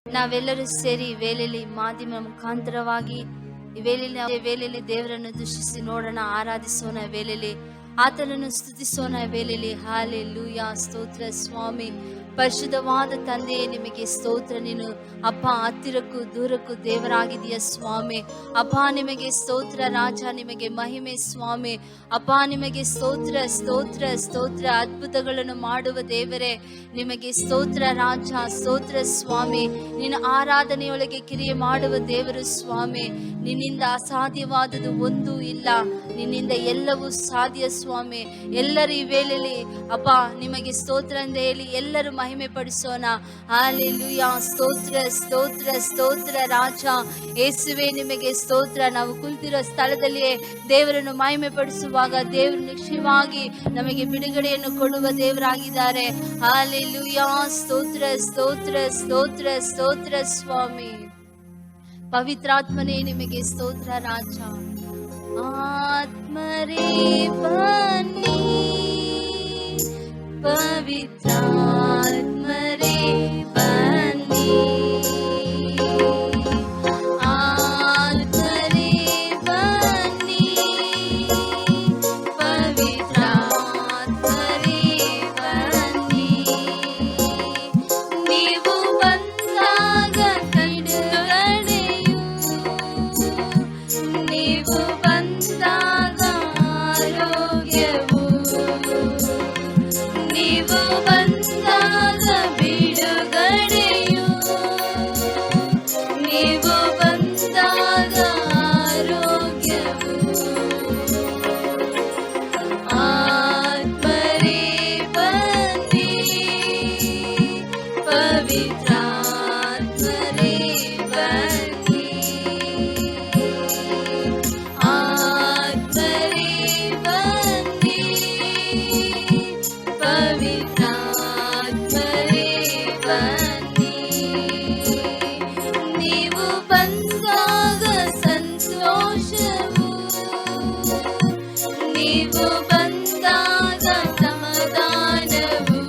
ನಾವೆಲ್ಲರೂ ಸೇರಿ ಈ ವೇಳೆಯಲ್ಲಿ ಮಾಧ್ಯಮ ಮುಖಾಂತರವಾಗಿ ಈ ವೇಳೆಯಲ್ಲಿ ದೇವರನ್ನು ದೃಷ್ಟಿಸಿ ನೋಡೋಣ, ಆರಾಧಿಸೋಣ, ವೇಳೆಯಲ್ಲಿ ಆತನನ್ನು ಸ್ತುತಿಸೋಣ. ವೇಳೆಯಲ್ಲಿ ಹಾಲೆಲೂಯಾ, ಸ್ತೋತ್ರ ಸ್ವಾಮಿ. ಪರಿಶುದ್ಧವಾದ ತಂದೆಯೇ, ನಿಮಗೆ ಸ್ತೋತ್ರ. ನೀನು ಅಪ್ಪ ಹತ್ತಿರಕ್ಕೂ ದೂರಕ್ಕೂ ದೇವರಾಗಿದೆಯ ಸ್ವಾಮಿ. ಅಪ್ಪ ನಿಮಗೆ ಸ್ತೋತ್ರ ರಾಜ, ನಿಮಗೆ ಮಹಿಮೆ ಸ್ವಾಮಿ. ಅಪ್ಪ ನಿಮಗೆ ಸ್ತೋತ್ರ ಸ್ತೋತ್ರ ಸ್ತೋತ್ರ. ಅದ್ಭುತಗಳನ್ನು ಮಾಡುವ ದೇವರೇ ನಿಮಗೆ ಸ್ತೋತ್ರ ರಾಜ, ಸ್ತೋತ್ರ ಸ್ವಾಮಿ. ನೀನು ಆರಾಧನೆಯೊಳಗೆ ಕಿರಿಯ ಮಾಡುವ ದೇವರು ಸ್ವಾಮಿ. ನಿನ್ನಿಂದ ಅಸಾಧ್ಯವಾದುದು ಒಂದೂ ಇಲ್ಲ, ನಿನ್ನಿಂದ ಎಲ್ಲವೂ ಸಾಧ್ಯ ಸ್ವಾಮಿ. ಎಲ್ಲರೂ ಈ ವೇಳೆಯಲ್ಲಿ ಅಪ್ಪ ನಿಮಗೆ ಸ್ತೋತ್ರ ಅಂತ ಹೇಳಿ ಎಲ್ಲರೂ ಮಹಿಮೆ ಪಡಿಸೋಣ. ಹಲ್ಲೆಲೂಯಾ, ಸ್ತೋತ್ರ ಸ್ತೋತ್ರ ಸ್ತೋತ್ರ ರಾಜ ಯೇಸುವೇ ನಿಮಗೆ ಸ್ತೋತ್ರ. ನಾವು ಕುಳಿತಿರೋ ಸ್ಥಳದಲ್ಲಿಯೇ ದೇವರನ್ನು ಮಹಿಮೆ ಪಡಿಸುವಾಗ ದೇವರು ನಿಶ್ಚಯವಾಗಿ ನಮಗೆ ಬಿಡುಗಡೆಯನ್ನು ಕೊಡುವ ದೇವರಾಗಿದ್ದಾರೆ. ಹಲ್ಲೆಲೂಯಾ, ಸ್ತೋತ್ರ ಸ್ತೋತ್ರ ಸ್ತೋತ್ರ ಸ್ತೋತ್ರ ಸ್ವಾಮಿ. ಪವಿತ್ರಾತ್ಮನೇ ನಿಮಗೆ ಸ್ತೋತ್ರ ರಾಜ. ಆತ್ಮರೇ ಬನ್ನಿ, ಪವಿತ್ರಾತ್ಮರೇ ಬನ್ನಿ, ಆತ್ಮರೇ ಬನ್ನಿ, ಪವಿತ್ರಾತ್ಮರೇ ಬನ್ನಿ. ನೀವು ಬಂದಾಗ ಬಿಡುಗಡೆಯು, ನೀವು ಬಂದಾಗ ಆರೋಗ್ಯವು, ನೀವು ಬಂದಾಗ ಬಿಡುಗಡೆಯು, ನೀವು ಬಂದಾಗ ಆರೋಗ್ಯವು. ಆತ್ಮರೇ ಬನ್ನಿ, ಪವಿತ್ರಾತ್ಮರೇ ಬನ್ನಿ, ಆತ್ಮರೇ ಬನ್ನಿ, ಪವಿತ್ರಾತ್ಮರೇ ಬನ್ನಿ. ನೀವು ಬಂದಾಗ ಸಂತೋಷವು, ನೀವು ಬಂದಾಗ ಸಮಾಧಾನವು,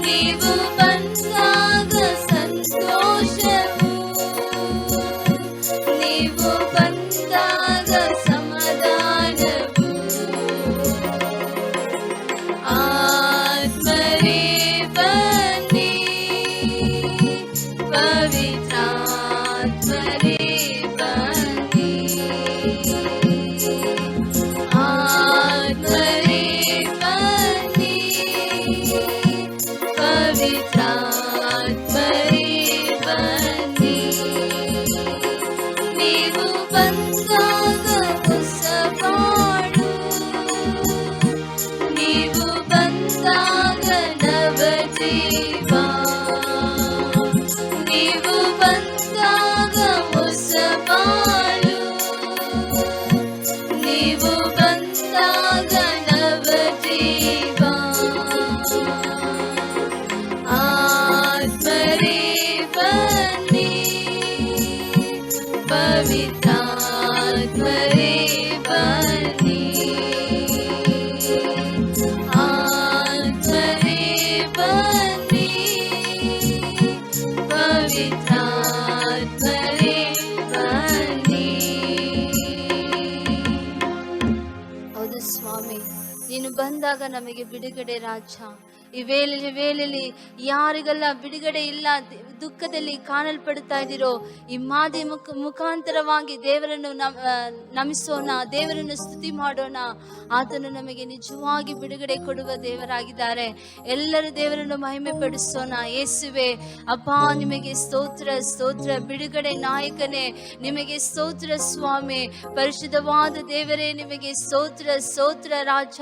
ನೀವು ಬಂದಾಗ ಸಂತೋಷವು, ನೀವು ಬಂದಾಗ ಸಮಾಧಾನವು. ಆತ್ಮರೇ ಬನ್ನಿ, ಪವಿತ್ರಾತ್ಮರೇ ಬನ್ನಿ, ಆತ್ಮರೇ ಬನ್ನಿ, ಪವಿತ್ರಾತ್ಮರೇ ಬನ್ನಿ. ನೀವು ಬಂದಾಗ ಹೊಸ ಬಾಳು, ನೀವು ಬಂದಾಗ ನವ ಜೀವ, ನೀವು ಬಂದಾಗ ಹೊಸ ಬಾಳು, ನೀವು ಬಂದಾಗ ನವ ಜೀವ. ಆತ್ಮರೇ ಬನ್ನಿ, ಪವಿತ್ರಾತ್ಮರೇ ಬನ್ನಿ, ಆತ್ಮರೇ ಬನ್ನಿ, ಪವಿತ್ರಾತ್ಮರೇ ಬನ್ನಿ. ಹೌದು ಸ್ವಾಮಿ, ನೀನು ಬಂದಾಗ ನಮಗೆ ಬಿಡುಗಡೆ ರಾಜ. ಈ ವೇಳೆಯಲ್ಲಿ ಯಾರಿಗೆಲ್ಲ ಬಿಡುಗಡೆ ಇಲ್ಲ, ದುಃಖದಲ್ಲಿ ಕಾಣಲ್ಪಡ್ತಾ ಇದ್ದೀರೋ, ಈ ಮಾಧ್ಯಮ ಮುಖಾಂತರವಾಗಿ ದೇವರನ್ನು ನಮಿಸೋಣ, ದೇವರನ್ನು ಸ್ತುತಿ ಮಾಡೋಣ. ಆತನು ನಮಗೆ ನಿಜವಾಗಿ ಬಿಡುಗಡೆ ಕೊಡುವ ದೇವರಾಗಿದ್ದಾರೆ. ಎಲ್ಲರೂ ದೇವರನ್ನು ಮಹಿಮೆ ಪಡಿಸೋಣ. ಯೇಸುವೆ ಅಪ್ಪ ನಿಮಗೆ ಸ್ತೋತ್ರ ಸ್ತೋತ್ರ. ಬಿಡುಗಡೆ ನಾಯಕನೇ ನಿಮಗೆ ಸ್ತೋತ್ರ ಸ್ವಾಮಿ. ಪರಿಶುದ್ಧವಾದ ದೇವರೇ ನಿಮಗೆ ಸ್ತೋತ್ರ ಸ್ತೋತ್ರ ರಾಜ.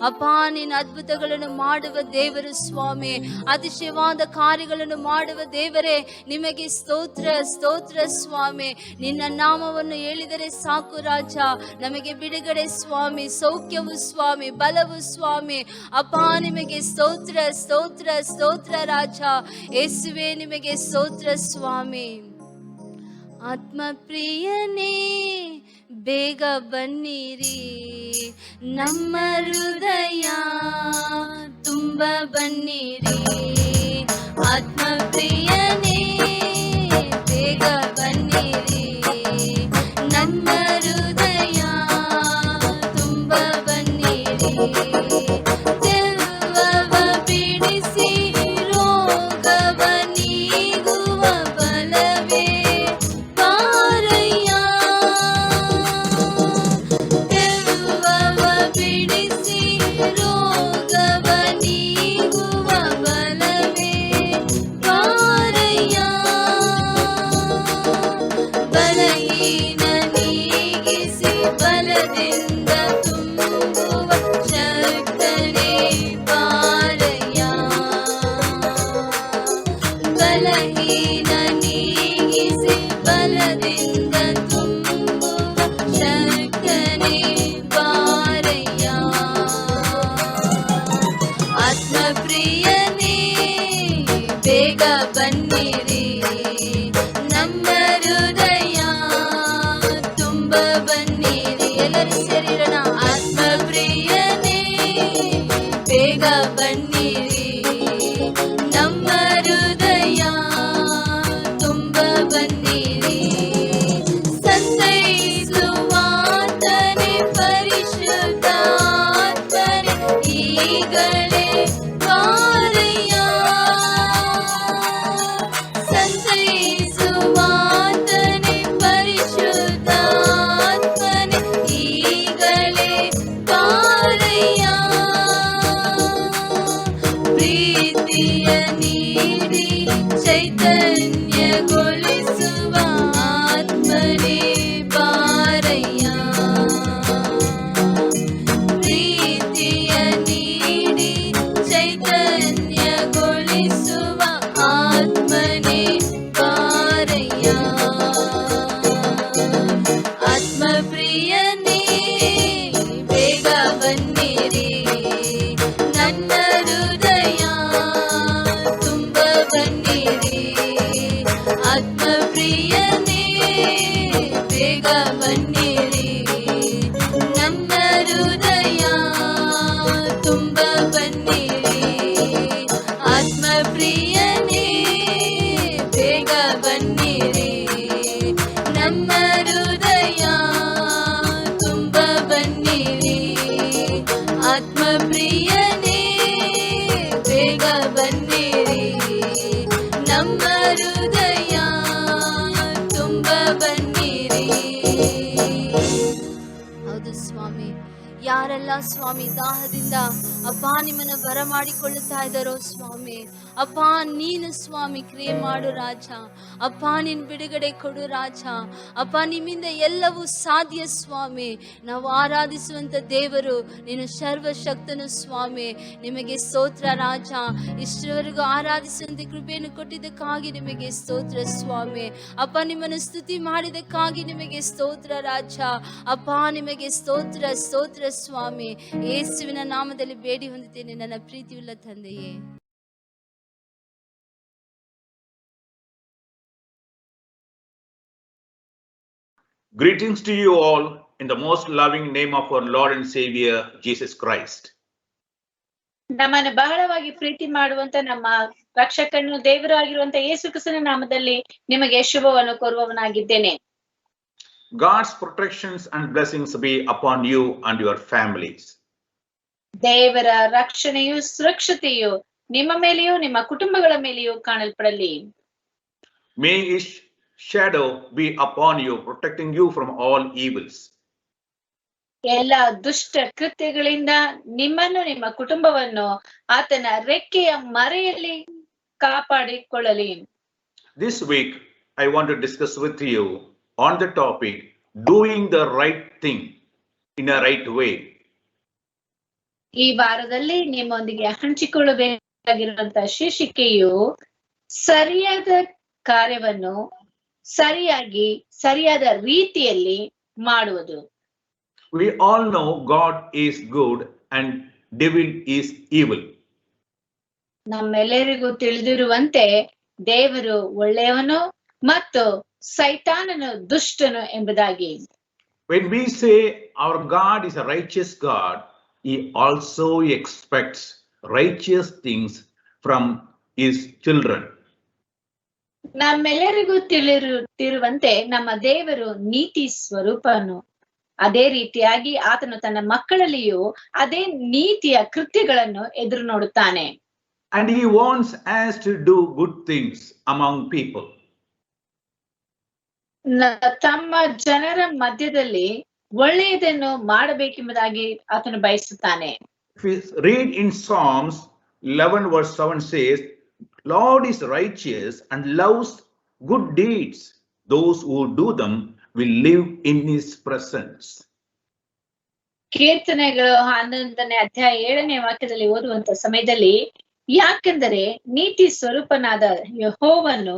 ಅಪ್ಪ ನೀನು ಅದ್ಭುತಗಳನ್ನು ಮಾಡುವ ದೇವರು ಸ್ವಾಮಿ, ಅತಿಶಯವಾದ ಕಾರ್ಯಗಳನ್ನು ಮಾಡುವ ದೇವರೇ ನಿಮಗೆ ಸ್ತೋತ್ರ ಸ್ತೋತ್ರ ಸ್ವಾಮಿ. ನಿನ್ನ ನಾಮವನ್ನು ಹೇಳಿದರೆ ಸಾಕು ರಾಜ, ನಮಗೆ ಬಿಡುಗಡೆ ಸ್ವಾಮಿ, ಸೌಖ್ಯವು ಸ್ವಾಮಿ, ಬಲವು ಸ್ವಾಮಿ. ಅಪ್ಪ ನಿಮಗೆ ಸ್ತೋತ್ರ ಸ್ತೋತ್ರ ಸ್ತೋತ್ರ ರಾಜ. ಯೇಸುವೆ ನಿಮಗೆ ಸ್ತೋತ್ರ ಸ್ವಾಮಿ. ಆತ್ಮ ಪ್ರಿಯನೇ ಬೇಗ ಬನ್ನಿರಿ, ನಮ್ಮ ಹೃದಯ ತುಂಬ ಬನ್ನಿರಿ. ಆತ್ಮಪ್ರಿಯನೇ ಬೇಗ ಬನ್ನಿರಿ, ನನ್ನ ಹೃದಯ ತುಂಬ ಬನ್ನಿರಿ. ದೆವ್ವವ ಬಿಡಿಸಿ ರೋಗವ ನೀಗುವ ಬಲವೇ ಬಾರಯ್ಯ. ದೆವ್ವವ ಬಿಡಿಸಿ ರೋಗವ ನೀಗುವ ಬಲವೇ ಬಾರಯ್ಯ. ಬಲಹೀನ ನೀಗಿಸಿ ಬಲದಿಂದ ತುಂಬುವ ಶಕ್ತನೇ ಬಾರಯ್ಯ. ಬಲಹೀನ ನೀಗಿಸಿ ಬಲದಿಂದ ತುಂಬುವ ಶಕ್ತನೇ ಬಾರಯ್ಯ. ಆತ್ಮಪ್ರಿಯನೇ ಬೇಗ ಬನ್ನಿರಿ, ನಮ್ಮ ಹೃದಯ ತುಂಬ ಬನ್ನಿರಿ. ಎಲ್ಲರೂ ಸೇರಿರೋಣ. ಆತ್ಮಪ್ರಿಯನೇ ಬೇಗ ಬನ್ನಿರಿ, ನಮ್ಮ ಹೃದಯ ತುಂಬ ಬನ್ನಿರಿ. ಸಂತೈಸುವಾತನೇ ಪರಿಶುದ್ಧಾತ್ಮನೇ ಈಗಲೇ ಬಾರಯ್ಯ. ಸಂತೈಸುವಾತನೇ ಪರಿಶುದ್ಧಾತ್ಮನೇ ಈಗಲೇ ಬಾರಯ್ಯ. ಪ್ರೀತಿಯ ನೀಡಿ ಚೈತನ್ಯಗೊಳಿಸುವ ಆತ್ಮನೇ ಬಾರಯ್ಯ. ಪ್ರೀತಿಯ ನೀಡಿ ಚೈತನ್ಯಗೊಳಿಸುವ ಆತ್ಮನೇ ಬಾರಯ್ಯ. ಆತ್ಮಪ್ರಿಯನೇ ಬೇಗ ಬನ್ನಿರಿ, ನನ್ನ ಹೃದಯ ತುಂಬ ಬನ್ನಿರಿ. ಆತ್ಮಪ್ರಿಯನೇ ಬೇಗ ಬನ್ನಿರಿ, ನನ್ನ ಹೃದಯ ತುಂಬ ಬನ್ನಿರಿ. ಆತ್ಮಪ್ರಿಯನೇ ಬೇಗ ಬನ್ನಿರಿ, ನಮ್ಮ ಹೃದಯ ತುಂಬ ಬನ್ನಿರಿ. ಆತ್ಮಪ್ರಿಯನೇ ಬೇಗ ಬನ್ನಿರಿ, ನಮ್ಮ ಹೃದಯ ತುಂಬ ಬನ್ನಿರಿ. ಹೌದು ಸ್ವಾಮಿ, ಯಾರೆಲ್ಲ ಸ್ವಾಮಿ ದಾಹದಿಂದ ಅಪ್ಪ ನಿಮ್ಮನ್ನು ಬರಮಾಡಿಕೊಳ್ಳುತ್ತಾ ಇದ್ದಾರೋ ಸ್ವಾಮಿ, ಅಪ್ಪ ನೀನು ಸ್ವಾಮಿ ಕ್ರಿಯೆ ಮಾಡು ರಾಜ. ಅಪ್ಪ ನೀನು ಬಿಡುಗಡೆ ಕೊಡು ರಾಜ. ಅಪ್ಪ ನಿಮ್ಮಿಂದ ಎಲ್ಲವೂ ಸಾಧ್ಯ ಸ್ವಾಮಿ. ನಾವು ಆರಾಧಿಸುವಂತ ದೇವರು ನೀನು ಸರ್ವಶಕ್ತನು ಸ್ವಾಮಿ. ನಿಮಗೆ ಸ್ತೋತ್ರ ರಾಜ. ಇಷ್ಟರವರೆಗೂ ಆರಾಧಿಸುವಂತೆ ಕೃಪೆಯನ್ನು ಕೊಟ್ಟಿದ್ದಕ್ಕಾಗಿ ನಿಮಗೆ ಸ್ತೋತ್ರ ಸ್ವಾಮಿ. ಅಪ್ಪ ನಿಮ್ಮನ್ನು ಸ್ತುತಿ ಮಾಡಿದಕ್ಕಾಗಿ ನಿಮಗೆ ಸ್ತೋತ್ರ ರಾಜ. ಅಪ್ಪ ನಿಮಗೆ ಸ್ತೋತ್ರ ಸ್ತೋತ್ರ ಸ್ವಾಮಿ. ಯೇಸುವಿನ ನಾಮದಲ್ಲಿ ಬೇಡಿ ಹೊಂದುತ್ತೇನೆ ನನ್ನ ಪ್ರೀತಿಯುಳ್ಳ ತಂದೆಯೇ. Greetings to you all in the most loving name of our Lord and Savior Jesus Christ. ನಮ್ಮನ್ನು ಬಹಳವಾಗಿ ಪ್ರೀತಿ ಮಾಡುವಂತ ನಮ್ಮ ರಕ್ಷಕನು ದೇವರು ಆಗಿರುವಂತ ಯೇಸು ಕ್ರಿಸ್ತನ ನಾಮದಲ್ಲಿ ನಿಮಗೆ ಶುಭವನ್ನು ಕೋರುವವನಾಗಿದ್ದೇನೆ. God's protections and blessings be upon you and your families. ದೇವರ ರಕ್ಷಣೆಯು ಸುರಕ್ಷತೆಯು ನಿಮ್ಮ ಮೇಲೆಯೂ ನಿಮ್ಮ ಕುಟುಂಬಗಳ ಮೇಲೆಯೂ ಕಾಣಲ್ಪಡಲಿ. May His shadow be upon you, protecting you from all evils. ಎಲ್ಲ ದುಷ್ಟ ಕೃತ್ಯಗಳಿಂದ ನಿಮ್ಮನ್ನು ನಿಮ್ಮ ಕುಟುಂಬವನ್ನು ಆತನ ರೆಕ್ಕೆಯ ಮರೆಯಲ್ಲಿ ಕಾಪಾಡಿಕೊಳ್ಳಲಿ. This week I want to discuss with you on the topic doing the right thing in a right way. ಈ ವಾರದಲ್ಲಿ ನಿಮ್ಮೊಂದಿಗೆ ಹಂಚಿಕೊಳ್ಳಬೇಕಾಗಿರುವಂತಹ ಶೀರ್ಷಿಕೆಯು ಸರಿಯಾದ ಕಾರ್ಯವನ್ನು ಸರಿಯಾದ ರೀತಿಯಲ್ಲಿ ಮಾಡುವುದು. We all know God is good and devil is evil. ನಮ್ಮೆಲ್ಲರಿಗೂ ತಿಳಿದಿರುವಂತೆ ದೇವರು ಒಳ್ಳೆಯವನು ಮತ್ತು ಸೈತಾನನು ದುಷ್ಟನು ಎಂಬುದಾಗಿ. When we say our God is a righteous God, He also expects righteous things from his children. ನಮ್ಮೆಲ್ಲರಿಗೂ ತಿಳಿರುತ್ತಿರುವಂತೆ ನಮ್ಮ ದೇವರು ನೀತಿ ಸ್ವರೂಪನು. ಅದೇ ರೀತಿಯಾಗಿ ಆತನು ತನ್ನ ಮಕ್ಕಳಲ್ಲಿಯೂ ಅದೇ ನೀತಿಯ ಕೃತ್ಯಗಳನ್ನು ಎದುರು ನೋಡುತ್ತಾನೆ. And he wants us to do good things among people. ತಮ್ಮ ಜನರ ಮಧ್ಯದಲ್ಲಿ ಒಳ್ಳೆಯದನ್ನು ಮಾಡಬೇಕೆಂಬುದಾಗಿ ಆತನು ಬಯಸುತ್ತಾನೆ. If we read in Psalms 11 verse 7 says, Lord is righteous and loves good deeds. Those who do them will live in his presence. ಕೀರ್ತನೆಗಳು 11ನೇ ಅಧ್ಯಾಯ 7ನೇ ವಾಕ್ಯದಲ್ಲಿ ಓದುವಂತ ಸಮಯದಲ್ಲಿ, ಯಾಕೆಂದರೆ ನೀತಿ ಸ್ವರೂಪನಾದ ಯೆಹೋವನು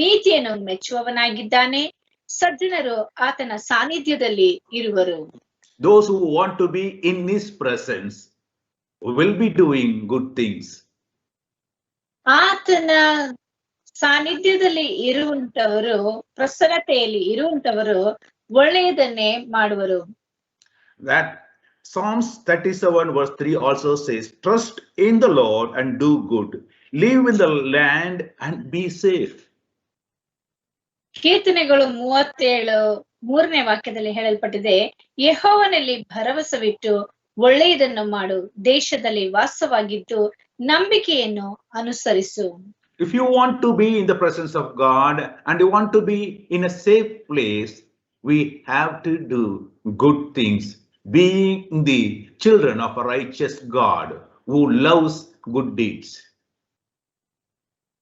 ನೀತಿಯನ್ನು ಮೆಚ್ಚುವವನಾಗಿದ್ದಾನೆ, ಸಜ್ಜನರು ಆತನ ಸಾನ್ನಿಧ್ಯದಲ್ಲಿ ಇರುವರು. Those who want to be in his presence will be doing good things. ಆತನ ಸಾನ್ನಿಧ್ಯದಲ್ಲಿ ಇರುವಂತವರು, ಪ್ರಸನ್ನತೆಯಲ್ಲಿ ಇರುವಂತವರು ಒಳ್ಳೆಯದನ್ನೇ ಮಾಡುವರು. That Psalms 37 verse 3 also says, trust in the Lord and do good, live in the land and be safe. ಕೀರ್ತನೆಗಳು 37:3ನೇ ವಾಕ್ಯದಲ್ಲಿ ಹೇಳಲ್ಪಟ್ಟಿದೆ, ಯೆಹೋವನಲ್ಲಿ ಭರವಸವಿಟ್ಟು ಒಳ್ಳೆಯದನ್ನು ಮಾಡು, ದೇಶದಲ್ಲಿ ವಾಸವಾಗಿದ್ದು ನಂಬಿಕೆಯನ್ನು ಅನುಸರಿಸು. If you want to be in the presence of God and you want to be in a safe place, we have to do good things, being the children of a righteous God who loves good deeds.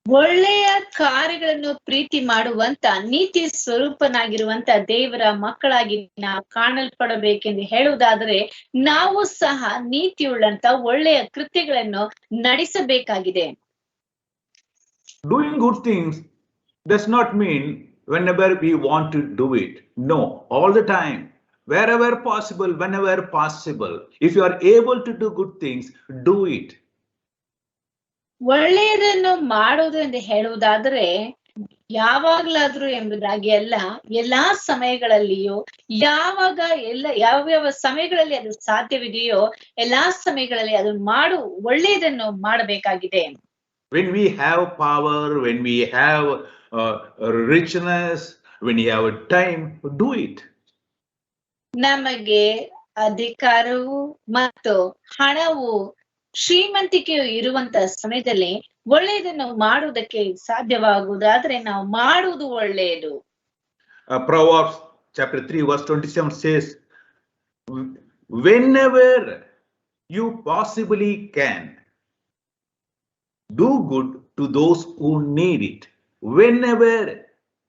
ಒಳ್ಳೆಯ ಕಾರ್ಯಗಳನ್ನು ಪ್ರೀತಿ ಮಾಡುವಂತ ನೀತಿ ಸ್ವರೂಪನಾಗಿರುವಂತ ದೇವರ ಮಕ್ಕಳಾಗಿ ನಾವು ಕಾಣಲ್ಪಡಬೇಕೆಂದು ಹೇಳುವುದಾದರೆ, ನಾವು ಸಹ ನೀತಿಯುಳ್ಳಂತ ಒಳ್ಳೆಯ ಕೃತ್ಯಗಳನ್ನು ನಡೆಸಬೇಕಾಗಿದೆ. Doing good things does not mean whenever we want to do it. No, all the time, wherever possible, whenever possible. If you are able to do good things, do it. ಒಳ್ಳೆಯದನ್ನು ಮಾಡುವುದು ಎಂದು ಹೇಳುವುದಾದರೆ ಯಾವಾಗ್ಲಾದ್ರೂ ಎಂಬುದಾಗಿ ಅಲ್ಲ, ಎಲ್ಲಾ ಸಮಯಗಳಲ್ಲಿಯೂ, ಯಾವ್ಯಾವ ಸಮಯಗಳಲ್ಲಿ ಅದು ಸಾಧ್ಯವಿದೆಯೋ ಎಲ್ಲಾ ಸಮಯಗಳಲ್ಲಿ ಅದು ಒಳ್ಳೆಯದನ್ನು ಮಾಡಬೇಕಾಗಿದೆ. When we have power, when we have richness, when we have time, do it. ನಮಗೆ ಅಧಿಕಾರವು ಮತ್ತು ಹಣವು ಶ್ರೀಮಂತಿಕೆಯು ಇರುವಂತ ಸಮಯದಲ್ಲಿ ಒಳ್ಳೆಯದನ್ನು ಮಾಡುವುದಕ್ಕೆ ಸಾಧ್ಯವಾಗುವುದಾದ್ರೆ ನಾವು ಮಾಡುವುದು ಒಳ್ಳೆಯದು. Proverbs chapter 3 verse 27 says, whenever you possibly can, do good to those who need it. Whenever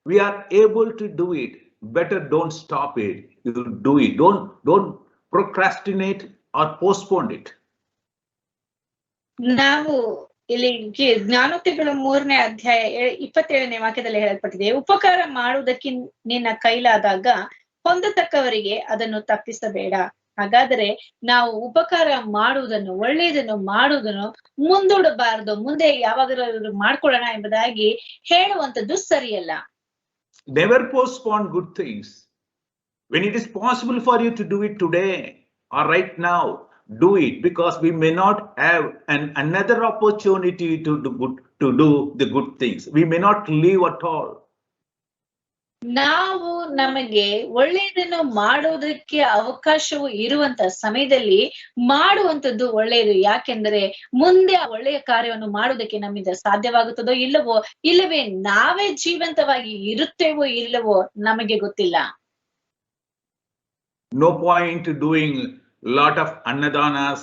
we are able to do it, better don't stop it. You do it. Don't procrastinate or postpone it. ನಾವು ಇಲ್ಲಿ ಜ್ಞಾನೋಕ್ತಿಗಳು 3ನೇ ಅಧ್ಯಾಯ 27ನೇ ವಾಕ್ಯದಲ್ಲಿ ಹೇಳಲ್ಪಟ್ಟಿದೆ, ಉಪಕಾರ ಮಾಡುವುದಕ್ಕೆ ನಿನ್ನ ಕೈಲಾದಾಗ ಹೊಂದತಕ್ಕವರಿಗೆ ಅದನ್ನು ತಪ್ಪಿಸಬೇಡ. ಹಾಗಾದರೆ ನಾವು ಉಪಕಾರ ಮಾಡುವುದನ್ನು, ಒಳ್ಳೆಯದನ್ನು ಮಾಡುವುದನ್ನು ಮುಂದೂಡಬಾರದು, ಮುಂದೆ ಯಾವಾಗಲೂ ಮಾಡ್ಕೊಳ್ಳೋಣ ಎಂಬುದಾಗಿ ಹೇಳುವಂತದ್ದು ಸರಿಯಲ್ಲ. Never postpone good things. When it is possible for you to do it today or right now, do it, because we may not have another opportunity to do the good things. We may not live at all. ನಾವು ನಮಗೆ ಒಳ್ಳೆಯದನ್ನು ಮಾಡುವುದಕ್ಕೆ ಅವಕಾಶವು ಇರುವಂತ ಸಮಯದಲ್ಲಿ ಮಾಡುವಂತದ್ದು ಒಳ್ಳೆಯದು. ಯಾಕೆಂದ್ರೆ ಮುಂದೆ ಆ ಒಳ್ಳೆಯ ಕಾರ್ಯವನ್ನು ಮಾಡುವುದಕ್ಕೆ ನಮ್ಮಿಂದ ಸಾಧ್ಯವಾಗುತ್ತದೋ ಇಲ್ಲವೋ, ಇಲ್ಲವೇ ನಾವೇ ಜೀವಂತವಾಗಿ ಇರುತ್ತೇವೋ ಇಲ್ಲವೋ ನಮಗೆ ಗೊತ್ತಿಲ್ಲ. No point doing lot of annadanas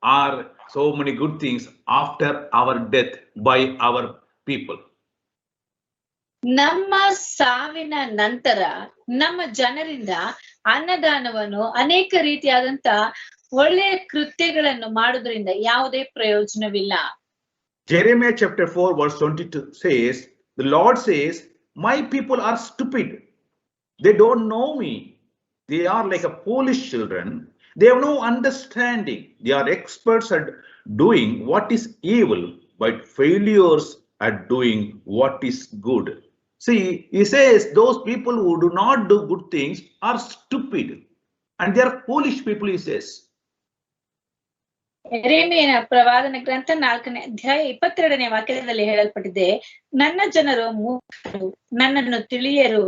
or so many good things after our death by our people. ನಮ್ಮ ಸಾವಿನ ನಂತರ ನಮ್ಮ ಜನರಿಂದ ಅನ್ನದಾನವನ್ನು, ಅನೇಕ ರೀತಿಯಾದಂತ ಒಳ್ಳೆಯ ಕೃತ್ಯಗಳನ್ನು ಮಾಡುವುದರಿಂದ ಯಾವುದೇ ಪ್ರಯೋಜನವಿಲ್ಲ. Jeremiah chapter 4 verse 22 says, the Lord says, my people are stupid. They don't know me. They are like a foolish children. They have no understanding. They are experts at doing what is evil, but failures at doing what is good. See, he says those people who do not do good things are stupid and they are foolish people, he says. ಯೆರೆಮೀಯನ ಪ್ರವಾದನ ಗ್ರಂಥ 4ನೇ ಅಧ್ಯಾಯ 22ನೇ ವಾಕ್ಯದಲ್ಲಿ ಹೇಳಲ್ಪಟ್ಟಿದೆ, ನನ್ನ ಜನರು ಮೂರ್ಖರು, ನನ್ನನ್ನು ತಿಳಿಯರು,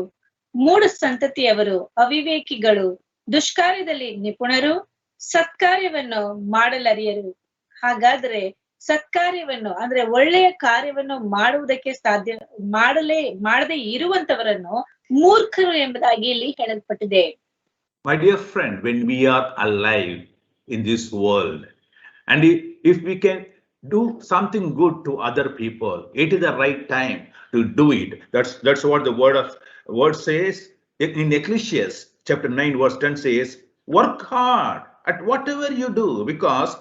ಮೂಢ ಸಂತತಿಯವರು, ಅವಿವೇಕಿಗಳು, ದುಷ್ಕಾರ್ಯದಲ್ಲಿ ನಿಪುಣರು, ಸತ್ಕಾರ್ಯವನ್ನು ಮಾಡಲರಿಯರು. ಹಾಗಾದ್ರೆ ಸತ್ಕಾರ್ಯವನ್ನು ಅಂದ್ರೆ ಒಳ್ಳೆಯ ಕಾರ್ಯವನ್ನು ಮಾಡುವುದಕ್ಕೆ ಮಾಡದೇ ಇರುವಂತವರನ್ನು ಮೂರ್ಖರು ಎಂಬುದಾಗಿ ಇಲ್ಲಿ ಹೇಳಲ್ಪಟ್ಟಿದೆ. My dear friend, when we are alive in this world, and if we can do something good to other people, it is the right time to do it. That's what the word says in Ecclesiastes chapter 9 verse 10 says, work hard at whatever you do, because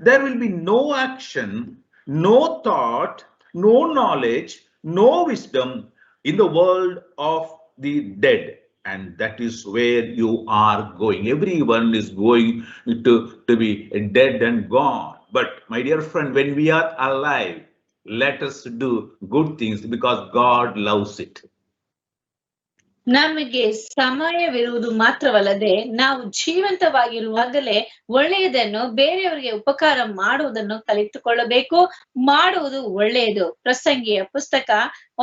there will be no action, no thought, no knowledge, no wisdom in the world of the dead. And that is where you are going. Everyone is going to be dead and gone. But my dear friend, when we are alive, let us do good things because God loves it. ನಮಗೆ ಸಮಯವಿರುವುದು ಮಾತ್ರವಲ್ಲದೆ ನಾವು ಜೀವಂತವಾಗಿರುವಾಗಲೇ ಒಳ್ಳೆಯದನ್ನು ಬೇರೆಯವರಿಗೆ ಉಪಕಾರ ಮಾಡುವುದನ್ನು ಕಲಿತುಕೊಳ್ಳಬೇಕು. ಮಾಡುವುದು ಒಳ್ಳೆಯದು. ಪ್ರಸಂಗಿಯ ಪುಸ್ತಕ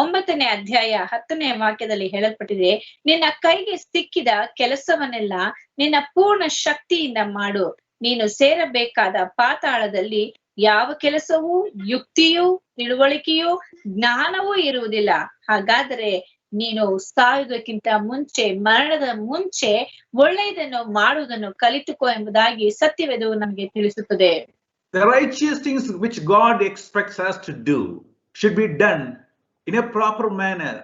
9ನೇ ಅಧ್ಯಾಯ 10ನೇ ವಾಕ್ಯದಲ್ಲಿ ಹೇಳಲ್ಪಟ್ಟಿದೆ, ನಿನ್ನ ಕೈಗೆ ಸಿಕ್ಕಿದ ಕೆಲಸವನ್ನೆಲ್ಲ ನಿನ್ನ ಪೂರ್ಣ ಶಕ್ತಿಯಿಂದ ಮಾಡು. ನೀನು ಸೇರಬೇಕಾದ ಪಾತಾಳದಲ್ಲಿ ಯಾವ ಕೆಲಸವೂ ಯುಕ್ತಿಯೂ ತಿಳುವಳಿಕೆಯೂ ಜ್ಞಾನವೂ ಇರುವುದಿಲ್ಲ. ಹಾಗಾದರೆ ನೀನು ಸಾಯುವುದಕ್ಕಿಂತ ಮುಂಚೆ, ಮರಣದ ಮುಂಚೆ ಒಳ್ಳೆಯದನ್ನು ಮಾಡುವುದನ್ನು ಕಲಿತುಕೋ ಎಂಬುದಾಗಿ ಸತ್ಯವೇದವು ನಮಗೆ ತಿಳಿಸುತ್ತದೆ. The righteous things which God expects us to do should be done in a proper manner.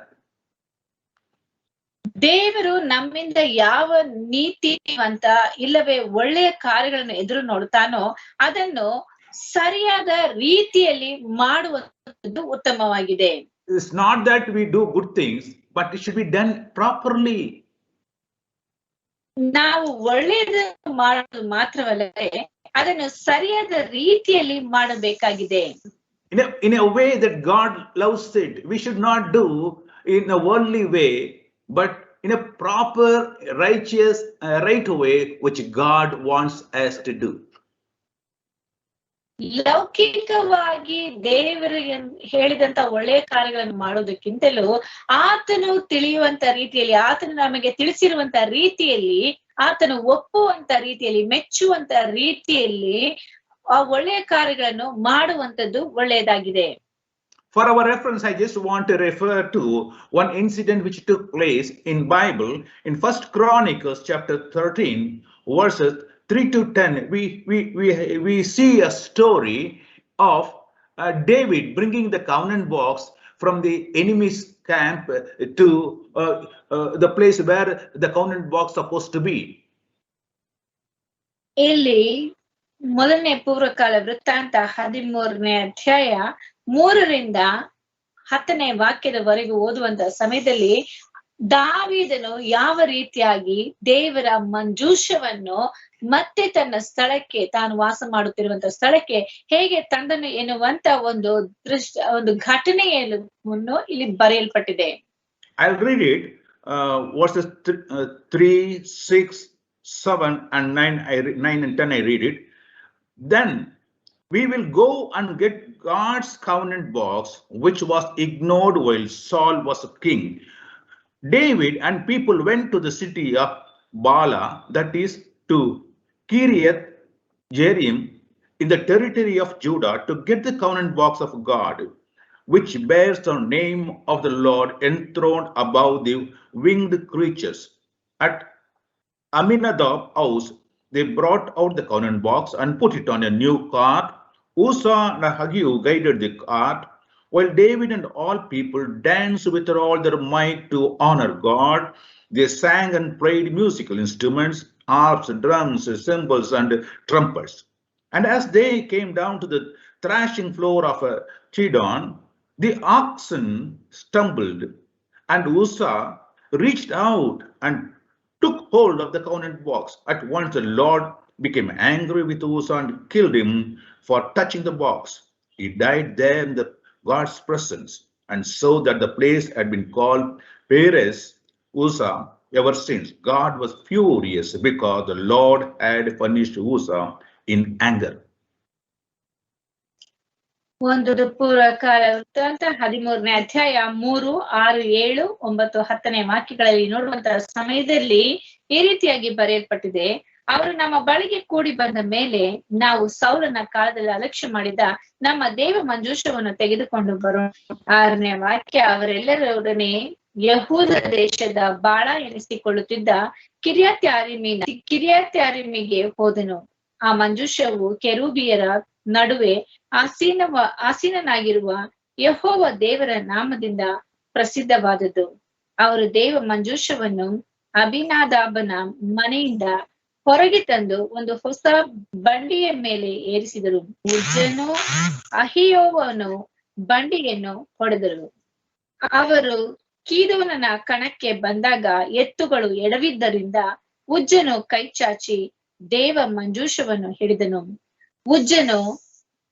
ದೇವರು ನಮ್ಮಿಂದ ಯಾವ ನೀತಿವಂತ ಇಲ್ಲವೇ ಒಳ್ಳೆಯ ಕಾರ್ಯಗಳನ್ನು ಎದುರು ನೋಡುತ್ತಾನೋ ಅದನ್ನು ಸರಿಯಾದ ರೀತಿಯಲ್ಲಿ ಮಾಡುವುದು ಉತ್ತಮವಾಗಿದೆ. It's not that we do good things, but it should be done properly. ನಾವು ಒಳ್ಳೆಯದನ್ನು ಮಾಡುವುದು ಮಾತ್ರವಲ್ಲದೆ ಅದನ್ನು ಸರಿಯಾದ ರೀತಿಯಲ್ಲಿ ಮಾಡಬೇಕಾಗಿದೆ. In a way that God loves it. We should not do in a worldly way, but in a proper, righteous, right way, which God wants us to do. ಲೌಕಿಕವಾಗಿ ದೇವರಿಗೆ ಹೇಳಿದಂತ ಒಳ್ಳೆಯ ಕಾರ್ಯಗಳನ್ನು ಮಾಡೋದಕ್ಕಿಂತಲೂ ಆತನು ತಿಳಿಯುವಂತ ರೀತಿಯಲ್ಲಿ, ಆತನು ನಮಗೆ ತಿಳಿಸಿರುವಂತ ರೀತಿಯಲ್ಲಿ, ಆತನು ಒಪ್ಪುವಂತ ರೀತಿಯಲ್ಲಿ, ಮೆಚ್ಚುವಂತ ರೀತಿಯಲ್ಲಿ ಆ ಒಳ್ಳೆಯ ಕಾರ್ಯಗಳನ್ನು ಮಾಡುವಂತದ್ದು ಒಳ್ಳೆಯದಾಗಿದೆ. For our reference, I just want to refer to one incident which took place in Bible in 1 Chronicles chapter 13 verses 3 to 10. We see a story of David bringing the covenant box from the enemy's camp to the place where the covenant box supposed to be. ಇಲ್ಲಿ ಮೊದಲನೇ ಪೂರ್ವಕಾಲ ವೃತ್ತಾಂತ 13ನೇ ಅಧ್ಯಾಯ 3ರಿಂದ 10ನೇ ವಾಕ್ಯದವರೆಗೂ ಓದುವಂತ ಸಮಯದಲ್ಲಿ ದಾವೀದನು ಯಾವ ರೀತಿಯಾಗಿ ದೇವರ ಮಂಜೂಷವನ್ನು ಮತ್ತೆ ತನ್ನ ಸ್ಥಳಕ್ಕೆ, ತಾನು ವಾಸ ಮಾಡುತ್ತಿರುವಂತ ಸ್ಥಳಕ್ಕೆ ಹೇಗೆ ತಂದನು ಎನ್ನುವಂತ ಒಂದು ಘಟನೆಯನ್ನು ಇಲ್ಲಿ ಬರೆಯಲ್ಪಟ್ಟಿದೆ. I'll read it, verses 3, 6, 7 and 9 and 10. I read it. Then we will go and get God's covenant box, which was ignored while Saul was king. David and people went to the city of Bala, that is to Kiriath Jearim, in the territory of Judah, to get the covenant box of God, which bears the name of the Lord enthroned above the winged creatures. At Aminadab's house, they brought out the covenant box and put it on a new cart. Uzzah and Ahio guided the cart, while David and all people danced with all their might to honor God. They sang and played musical instruments, harps, drums, cymbals, and trumpets. And as they came down to the thrashing floor of Chidon, the oxen stumbled, and Uzzah reached out and took hold of the covenant box. At once the Lord became angry with Uzzah and killed him for touching the box. He died there in God's presence, and so that the place had been called Perez Uzzah ever since. God was furious because the Lord had punished Uzzah in anger. ಒಂದು ಪೂರ್ವಕಾಲ ವೃತ್ತಾಂತ 13ನೇ ಅಧ್ಯಾಯ 3, 6, 7, 9, 10ನೇ ವಾಕ್ಯಗಳಲ್ಲಿ ನೋಡುವಂತಹ ಸಮಯದಲ್ಲಿ ಈ ರೀತಿಯಾಗಿ ಬರೆಯಲ್ಪಟ್ಟಿದೆ. ಅವರು ನಮ್ಮ ಬಳಿಗೆ ಕೂಡಿ ಬಂದ ಮೇಲೆ ನಾವು ಸೌಲನ ಕಾಲದಲ್ಲಿ ಅಲಕ್ಷ್ಯ ಮಾಡಿದ ನಮ್ಮ ದೇವ ಮಂಜೂಷವನ್ನು ತೆಗೆದುಕೊಂಡು ಬರೋಣ. 6ನೇ ವಾಕ್ಯ, ಅವರೆಲ್ಲರೊಡನೆ ಯಹೂದ ದೇಶದ ಬಾಳ ಎನಿಸಿಕೊಳ್ಳುತ್ತಿದ್ದ ಕಿರ್ಯಾತ್ಯಾರೀಮಿಗೆ ಹೋದನು. ಆ ಮಂಜೂಷವು ಕೆರೂಬಿಯರ ನಡುವೆ ಆಸೀನನಾಗಿರುವ ಯೆಹೋವ ದೇವರ ನಾಮದಿಂದ ಪ್ರಸಿದ್ಧವಾದದ್ದು. ಅವರು ದೇವ ಮಂಜೂಷವನ್ನು ಅಭಿನಾದಾಬನ ಮನೆಯಿಂದ ಹೊರಗೆ ತಂದು ಒಂದು ಹೊಸ ಬಂಡಿಯ ಮೇಲೆ ಏರಿಸಿದರು. ಉಜ್ಜನು ಅಹಿಯೋವನು ಬಂಡಿಯನ್ನು ಹೊಡೆದರು. ಅವರು ಕೀದೋನನ ಕಣಕ್ಕೆ ಬಂದಾಗ ಎತ್ತುಗಳು ಎಡವಿದ್ದರಿಂದ ಉಜ್ಜನು ಕೈ ಚಾಚಿ ದೇವ ಮಂಜೂಷವನ್ನು ಹಿಡಿದನು. ಉಜ್ಜನು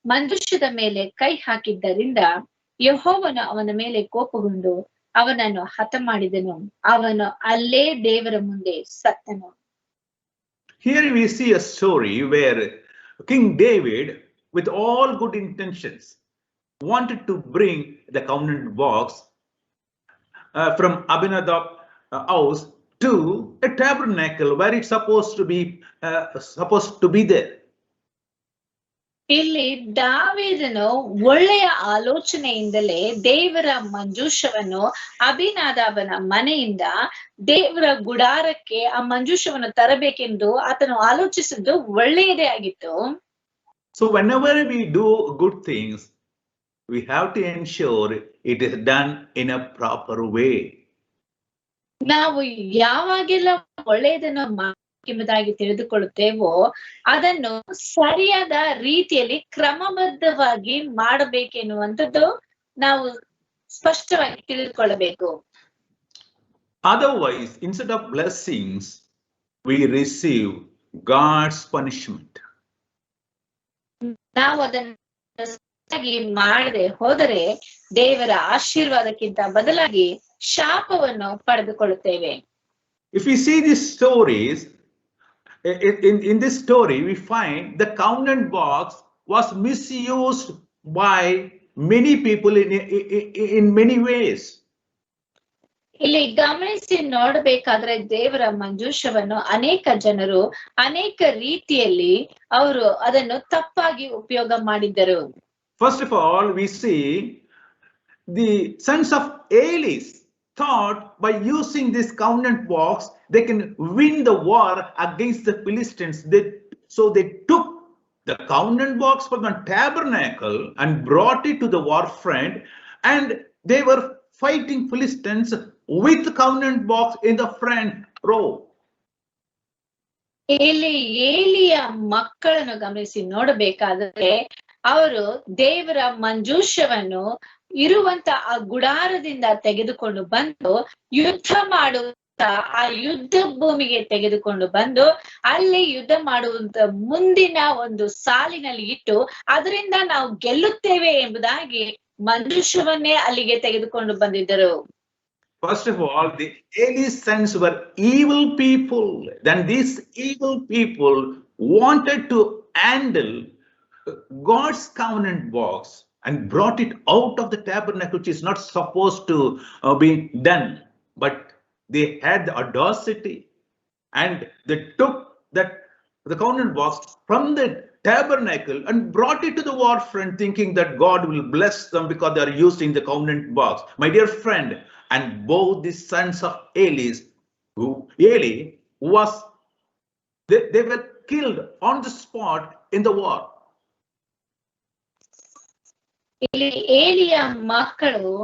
ಮಂಜೂಷದ ಮೇಲೆ ಕೈ ಹಾಕಿದ್ದರಿಂದ ಯೆಹೋವನು ಅವನ ಮೇಲೆ ಕೋಪಗೊಂಡು ಅವನನ್ನು ಹತ ಮಾಡಿದನು. ಅವನು ಅಲ್ಲೇ ದೇವರ ಮುಂದೆ ಸತ್ತನು. Here we see a story where King David, with all good intentions, wanted to bring the covenant box from Abinadab's house to a tabernacle where it's supposed to be there. ಇಲ್ಲಿ ದಾವೀದನು ಒಳ್ಳೆಯ ಆಲೋಚನೆಯಿಂದಲೇ ದೇವರ ಮಂಜೂಷವನ್ನು ಅಭಿನಾದಾಬನ ಮನೆಯಿಂದ ದೇವರ ಗುಡಾರಕ್ಕೆ ಆ ಮಂಜೂಷವನ್ನು ತರಬೇಕೆಂದು ಆತನು ಆಲೋಚಿಸಿದ್ದು ಒಳ್ಳೆಯದೇ ಆಗಿತ್ತು. So whenever we do good things, we have to ensure it is done in a proper way. ನಾವು ಯಾವಾಗೆಲ್ಲ ಒಳ್ಳೆಯದನ್ನು ಎಂಬುದಾಗಿ ತಿಳಿದುಕೊಳ್ಳುತ್ತೇವೋ ಅದನ್ನು ಸರಿಯಾದ ರೀತಿಯಲ್ಲಿ ಕ್ರಮಬದ್ಧವಾಗಿ ಮಾಡಬೇಕೆನ್ನುವಂಥದ್ದು ನಾವು ಸ್ಪಷ್ಟವಾಗಿ ತಿಳಿದುಕೊಳ್ಳಬೇಕು. Otherwise, instead of blessings, we receive God's punishment. ನಾವು ಅದನ್ನು ಸರಿಯಾಗಿ ಮಾಡದೆ ಹೋದರೆ ದೇವರ ಆಶೀರ್ವಾದಕ್ಕಿಂತ ಬದಲಾಗಿ ಶಾಪವನ್ನು ಪಡೆದುಕೊಳ್ಳುತ್ತೇವೆ. If we see these stories, in this story, we find the covenant box was misused by many people in many ways. ಇಲ್ಲಿ ಗಮನಿಸಿ ನೋಡಬೇಕಾದ್ರೆ ದೇವರ ಮಂಜೂಷವನ್ನು ಅನೇಕ ಜನರು ಅನೇಕ ರೀತಿಯಲ್ಲಿ ಅವರು ಅದನ್ನು ತಪ್ಪಾಗಿ ಉಪಯೋಗ ಮಾಡಿದ್ದರು. First of all, we see the sons of Eli thought by using this covenant box they can win the war against the Philistines. So they took the covenant box from the tabernacle and brought it to the war front, and they were fighting Philistines with the covenant box in the front row. ಇಲ್ಲಿ ಏಲಿಯ ಮಕ್ಕಳನ್ನು ಗಮನಿಸಿ ನೋಡಬೇಕಾದ್ರೆ ಅವರು ದೇವರ ಮಂಜೂಷವನ್ನು ಇರುವಂತ ಆ ಗುಡಾರದಿಂದ ತೆಗೆದುಕೊಂಡು ಬಂದು ಯುದ್ಧ ಮಾಡುವಂತ ಆ ಯುದ್ಧ ಭೂಮಿಗೆ ತೆಗೆದುಕೊಂಡು ಬಂದು ಅಲ್ಲಿ ಯುದ್ಧ ಮಾಡುವಂತ ಮುಂದಿನ ಒಂದು ಸಾಲಿನಲ್ಲಿ ಇಟ್ಟು ಅದರಿಂದ ನಾವು ಗೆಲ್ಲುತ್ತೇವೆ ಎಂಬುದಾಗಿ ಮಂಜೂಷವನ್ನೇ ಅಲ್ಲಿಗೆ ತೆಗೆದುಕೊಂಡು ಬಂದಿದ್ದರು. First of all, the Eli's sons were evil people. Then these evil people wanted to handle God's covenant box and brought it out of the tabernacle, which is not supposed to be done. But they had the audacity and they took the covenant box from the tabernacle and brought it to the war front, thinking that God will bless them because they are using the covenant box. My dear friend, and both the sons of Eli they were killed on the spot in the war. ಇಲ್ಲಿ ಏಲಿಯ ಮಕ್ಕಳು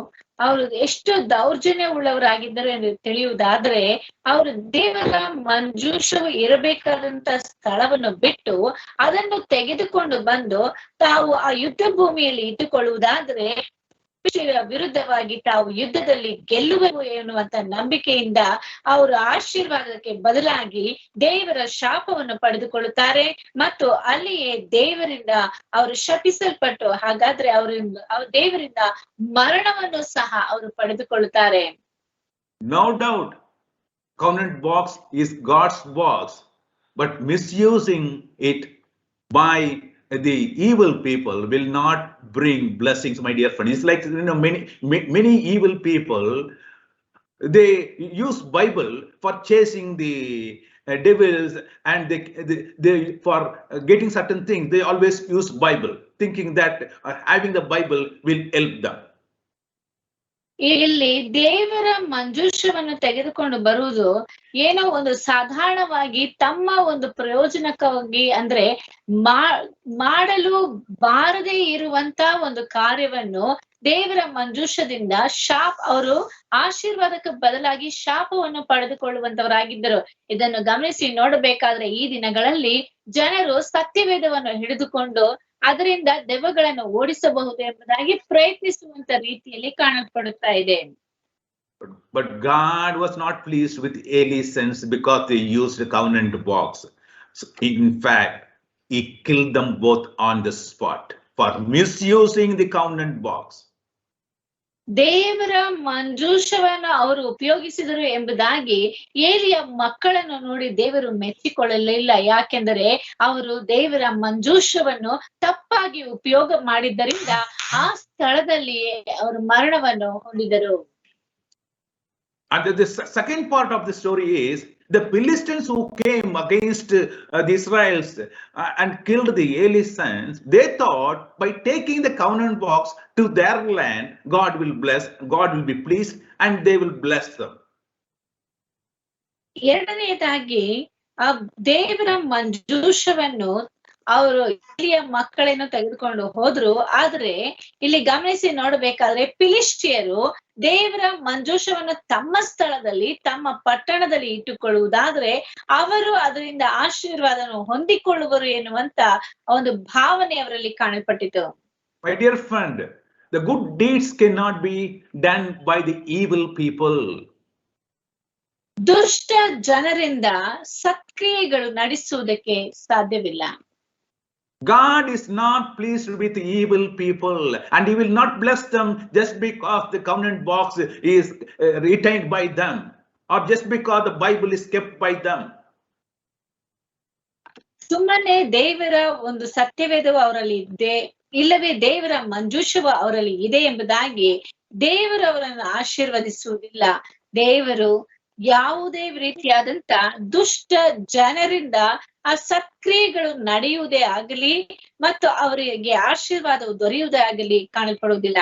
ಅವರು ಎಷ್ಟು ದೌರ್ಜನ್ಯ ಉಳ್ಳವರಾಗಿದ್ದರು ಎಂದು ತಿಳಿಯುವುದಾದ್ರೆ ಅವರು ದೇವರ ಮಂಜೂಷವು ಇರಬೇಕಾದಂತ ಸ್ಥಳವನ್ನು ಬಿಟ್ಟು ಅದನ್ನು ತೆಗೆದುಕೊಂಡು ಬಂದು ತಾವು ಆ ಯುದ್ಧ ಭೂಮಿಯಲ್ಲಿ ಇಟ್ಟುಕೊಳ್ಳುವುದಾದ್ರೆ ವಿರುದ್ಧವಾಗಿ ತಾವು ಯುದ್ಧದಲ್ಲಿ ಗೆಲ್ಲುವೆವು ಎನ್ನುವಂತ ನಂಬಿಕೆಯಿಂದ ಅವರು ಆಶೀರ್ವಾದಕ್ಕೆ ಬದಲಾಗಿ ದೇವರ ಶಾಪವನ್ನು ಪಡೆದುಕೊಳ್ಳುತ್ತಾರೆ ಮತ್ತು ಅಲ್ಲಿಯೇ ದೇವರಿಂದ ಅವರು ಶಪಿಸಲ್ಪಟ್ಟು ಹಾಗಾದ್ರೆ ದೇವರಿಂದ ಮರಣವನ್ನು ಸಹ ಅವರು ಪಡೆದುಕೊಳ್ಳುತ್ತಾರೆ. No doubt, covenant box is God's box, but misusing it by the evil people will not bring blessings, my dear friend. It's like, many evil people, they use Bible for chasing the devils, and they for getting certain things. They always use Bible, thinking that having the Bible will help them. ಇಲ್ಲಿ ದೇವರ ಮಂಜೂಷವನ್ನು ತೆಗೆದುಕೊಂಡು ಬರುವುದು ಏನೋ ಒಂದು ಸಾಧಾರಣವಾಗಿ ತಮ್ಮ ಒಂದು ಪ್ರಯೋಜನಕ್ಕಾಗಿ, ಅಂದ್ರೆ ಮಾಡಲು ಬಾರದೇ ಇರುವಂತ ಒಂದು ಕಾರ್ಯವನ್ನು ದೇವರ ಮಂಜೂಷದಿಂದ ಅವರು ಆಶೀರ್ವಾದಕ್ಕೆ ಬದಲಾಗಿ ಶಾಪವನ್ನು ಪಡೆದುಕೊಳ್ಳುವಂತವರಾಗಿದ್ದರು. ಇದನ್ನು ಗಮನಿಸಿ ನೋಡಬೇಕಾದ್ರೆ ಈ ದಿನಗಳಲ್ಲಿ ಜನರು ಸತ್ಯವೇದವನ್ನು ಹಿಡಿದುಕೊಂಡು ಅದರಿಂದ ದೆವ್ವಗಳನ್ನು ಓಡಿಸಬಹುದು ಎಂಬುದಾಗಿ ಪ್ರಯತ್ನಿಸುವಂತ ರೀತಿಯಲ್ಲಿ ಕಾಣಲ್ಪಡುತ್ತಾ ಇದೆ. But God was not pleased with Eli's sons because they used the covenant box. So in fact, he killed them both on the spot for misusing the covenant box. ದೇವರ ಮಂಜೂಷವನ್ನು ಅವರು ಉಪಯೋಗಿಸಿದರು ಎಂಬುದಾಗಿ ಏಲಿಯ ಮಕ್ಕಳನ್ನು ನೋಡಿ ದೇವರು ಮೆಚ್ಚಿಕೊಳ್ಳಲಿಲ್ಲ. ಯಾಕೆಂದರೆ ಅವರು ದೇವರ ಮಂಜೂಷವನ್ನು ತಪ್ಪಾಗಿ ಉಪಯೋಗ ಮಾಡಿದ್ದರಿಂದ ಆ ಸ್ಥಳದಲ್ಲಿ ಅವರು ಮರಣವನ್ನು ಹೊಂದಿದರು. And the second part of the story is the Philistines who came against the Israelites and killed the Eli's sons. They thought by taking the covenant box to their land, God will be pleased, and they will bless them. ಎರಡನೆಯದಾಗಿ ಆ ದೇವರ ಮಂಜೂಷವನ್ನು ಅವರು ಇಲ್ಲಿಯ ಮಕ್ಕಳನ್ನು ತೆಗೆದುಕೊಂಡು ಹೋದ್ರು. ಆದ್ರೆ ಇಲ್ಲಿ ಗಮನಿಸಿ ನೋಡ್ಬೇಕಾದ್ರೆ ಫಿಲಿಷ್ಟಿಯರು ದೇವರ ಮಂಜೂಷವನ್ನು ತಮ್ಮ ಸ್ಥಳದಲ್ಲಿ ತಮ್ಮ ಪಟ್ಟಣದಲ್ಲಿ ಇಟ್ಟುಕೊಳ್ಳುವುದಾದ್ರೆ ಅವರು ಅದರಿಂದ ಆಶೀರ್ವಾದವನ್ನು ಹೊಂದಿಕೊಳ್ಳುವರು ಎನ್ನುವಂತ ಒಂದು ಭಾವನೆ ಅವರಲ್ಲಿ ಕಾಣಲ್ಪಟ್ಟಿತು. My dear friend, the good deeds cannot be done by the evil people. ದುಷ್ಟ ಜನರಿಂದ ಸತ್ಕ್ರಿಯೆಗಳು ನಡೆಸುವುದಕ್ಕೆ ಸಾಧ್ಯವಿಲ್ಲ. God is not pleased with evil people, and he will not bless them just because the covenant box is retained by them, or just because the Bible is kept by them. ಸುಮ್ಮನೆ ದೇವರ ಒಂದು ಸತ್ಯವೇದವು ಅವರಲ್ಲಿ ಇದೆ, ಇಲ್ಲವೇ ದೇವರ ಮಂಜೂಷವು ಅವರಲ್ಲಿ ಇದೆ ಎಂಬುದಾಗಿ ದೇವರು ಅವರನ್ನು ಆಶೀರ್ವದಿಸುವುದಿಲ್ಲ. ದೇವರು ಯಾವುದೇ ರೀತಿಯಾದಂತ ದುಷ್ಟ ಜನರಿಂದ ಆ ಸತ್ಕ್ರಿಯೆಗಳು ನಡೆಯುವುದೇ ಆಗಲಿ ಮತ್ತು ಅವರಿಗೆ ಆಶೀರ್ವಾದವು ದೊರೆಯುವುದೇ ಆಗಲಿ ಕಾಣಲ್ಪಡುವುದಿಲ್ಲ.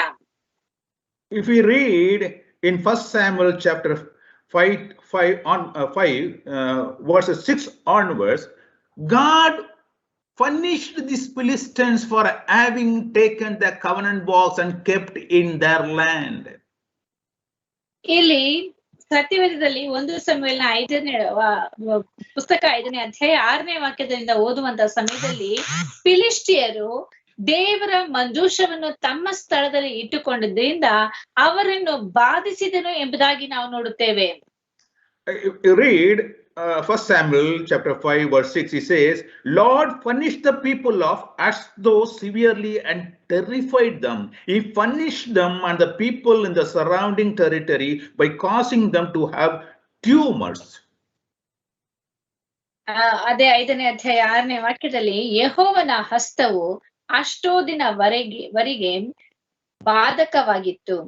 If we read in 1 Samuel chapter 5 verses 6 onwards, God punished these Philistines for having taken the covenant box and kept in their land. ಇಲ್ಲಿ ಸತ್ಯವೇದದಲ್ಲಿ 1 ಸಮುವೇಲನ 5ನೇ ಪುಸ್ತಕ 5ನೇ ಅಧ್ಯಾಯ 6ನೇ ವಾಕ್ಯದಿಂದ ಓದುವಂತ ಸಮಯದಲ್ಲಿ ಫಿಲಿಷ್ಟಿಯರು ದೇವರ ಮಂಜೂಷವನ್ನು ತಮ್ಮ ಸ್ಥಳದಲ್ಲಿ ಇಟ್ಟುಕೊಂಡಿದ್ದರಿಂದ ಅವರನ್ನು ಬಾಧಿಸಿದನು ಎಂಬುದಾಗಿ ನಾವು ನೋಡುತ್ತೇವೆ. Read 1 Samuel chapter 5 verse 6. He says, Lord punished the people of Ashdod severely and terrified them. He punished them and the people in the surrounding territory by causing them to have tumors. ಅದೇ 5ನೇ ಅಧ್ಯಾಯ 6ನೇ ವಾಕ್ಯದಲ್ಲಿ ಯೆಹೋವನ ಹಸ್ತವು ಅಷ್ಟೋದಿನ ವರೆಗೆ ಬಾಧಕವಾಗಿತ್ತು.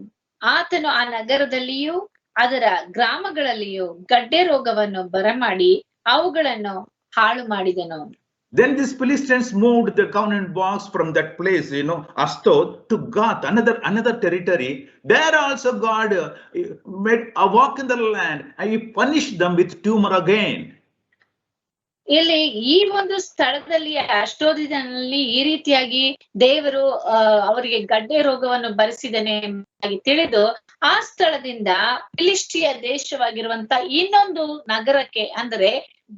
ಆತನು ಆ ನಗರದಲ್ಲಿಯೂ ಅದರ ಗ್ರಾಮಗಳಲ್ಲಿಯೂ ಗಡ್ಡೆ ರೋಗವನ್ನು ಬರಮಾಡಿ ಅವುಗಳನ್ನು ಹಾಳು ಮಾಡಿದನು. Then these Philistines moved the covenant box from that place, Ashdod, to Gath, another territory. There also God made a walk in the land, and he punished them with tumor again. ಇಲ್ಲಿ ಈ ಒಂದು ಸ್ಥಳದಲ್ಲಿ ಅಷ್ಟೋದಿನಲ್ಲಿ ಈ ರೀತಿಯಾಗಿ ದೇವರು ಅವರಿಗೆ ಗಡ್ಡೆ ರೋಗವನ್ನು ಬರೆಸಿದನೆ ಎಂಬುದಾಗಿ ತಿಳಿದು ಆ ಸ್ಥಳದಿಂದ ಫಿಲಿಷ್ಟಿಯ ದೇಶವಾಗಿರುವಂತ ಇನ್ನೊಂದು ನಗರಕ್ಕೆ ಅಂದರೆ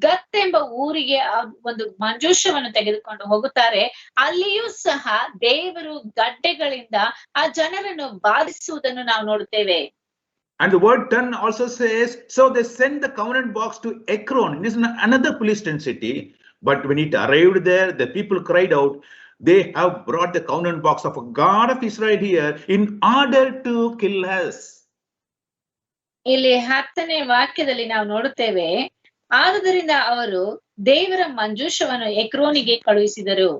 ಗತ್ ಎಂಬ ಊರಿಗೆ ಒಂದು ಮಂಜೂಷವನ್ನು ತೆಗೆದುಕೊಂಡು ಹೋಗುತ್ತಾರೆ. ಅಲ್ಲಿಯೂ ಸಹ ದೇವರು ಗಡ್ಡೆಗಳಿಂದ ಆ ಜನರನ್ನು ಬಾಧಿಸುವುದನ್ನು ನಾವು ನೋಡುತ್ತೇವೆ. And the word 10 also says, so they sent the covenant box to Ekron. It is another Philistine city. But when it arrived there, the people cried out, they have brought the covenant box of a God of Israel here in order to kill us. ಇಲ್ಲಿ 10ನೇ ವಾಕ್ಯದಲ್ಲಿ ನಾವು ನೋಡುತ್ತೇವೆ, ಆದುದರಿಂದ ಅವರು ದೇವರ ಮಂಜೂಷವನ್ನು ಎಕ್ರೋನಿಗೆ ಕಳುಹಿಸಿದರು.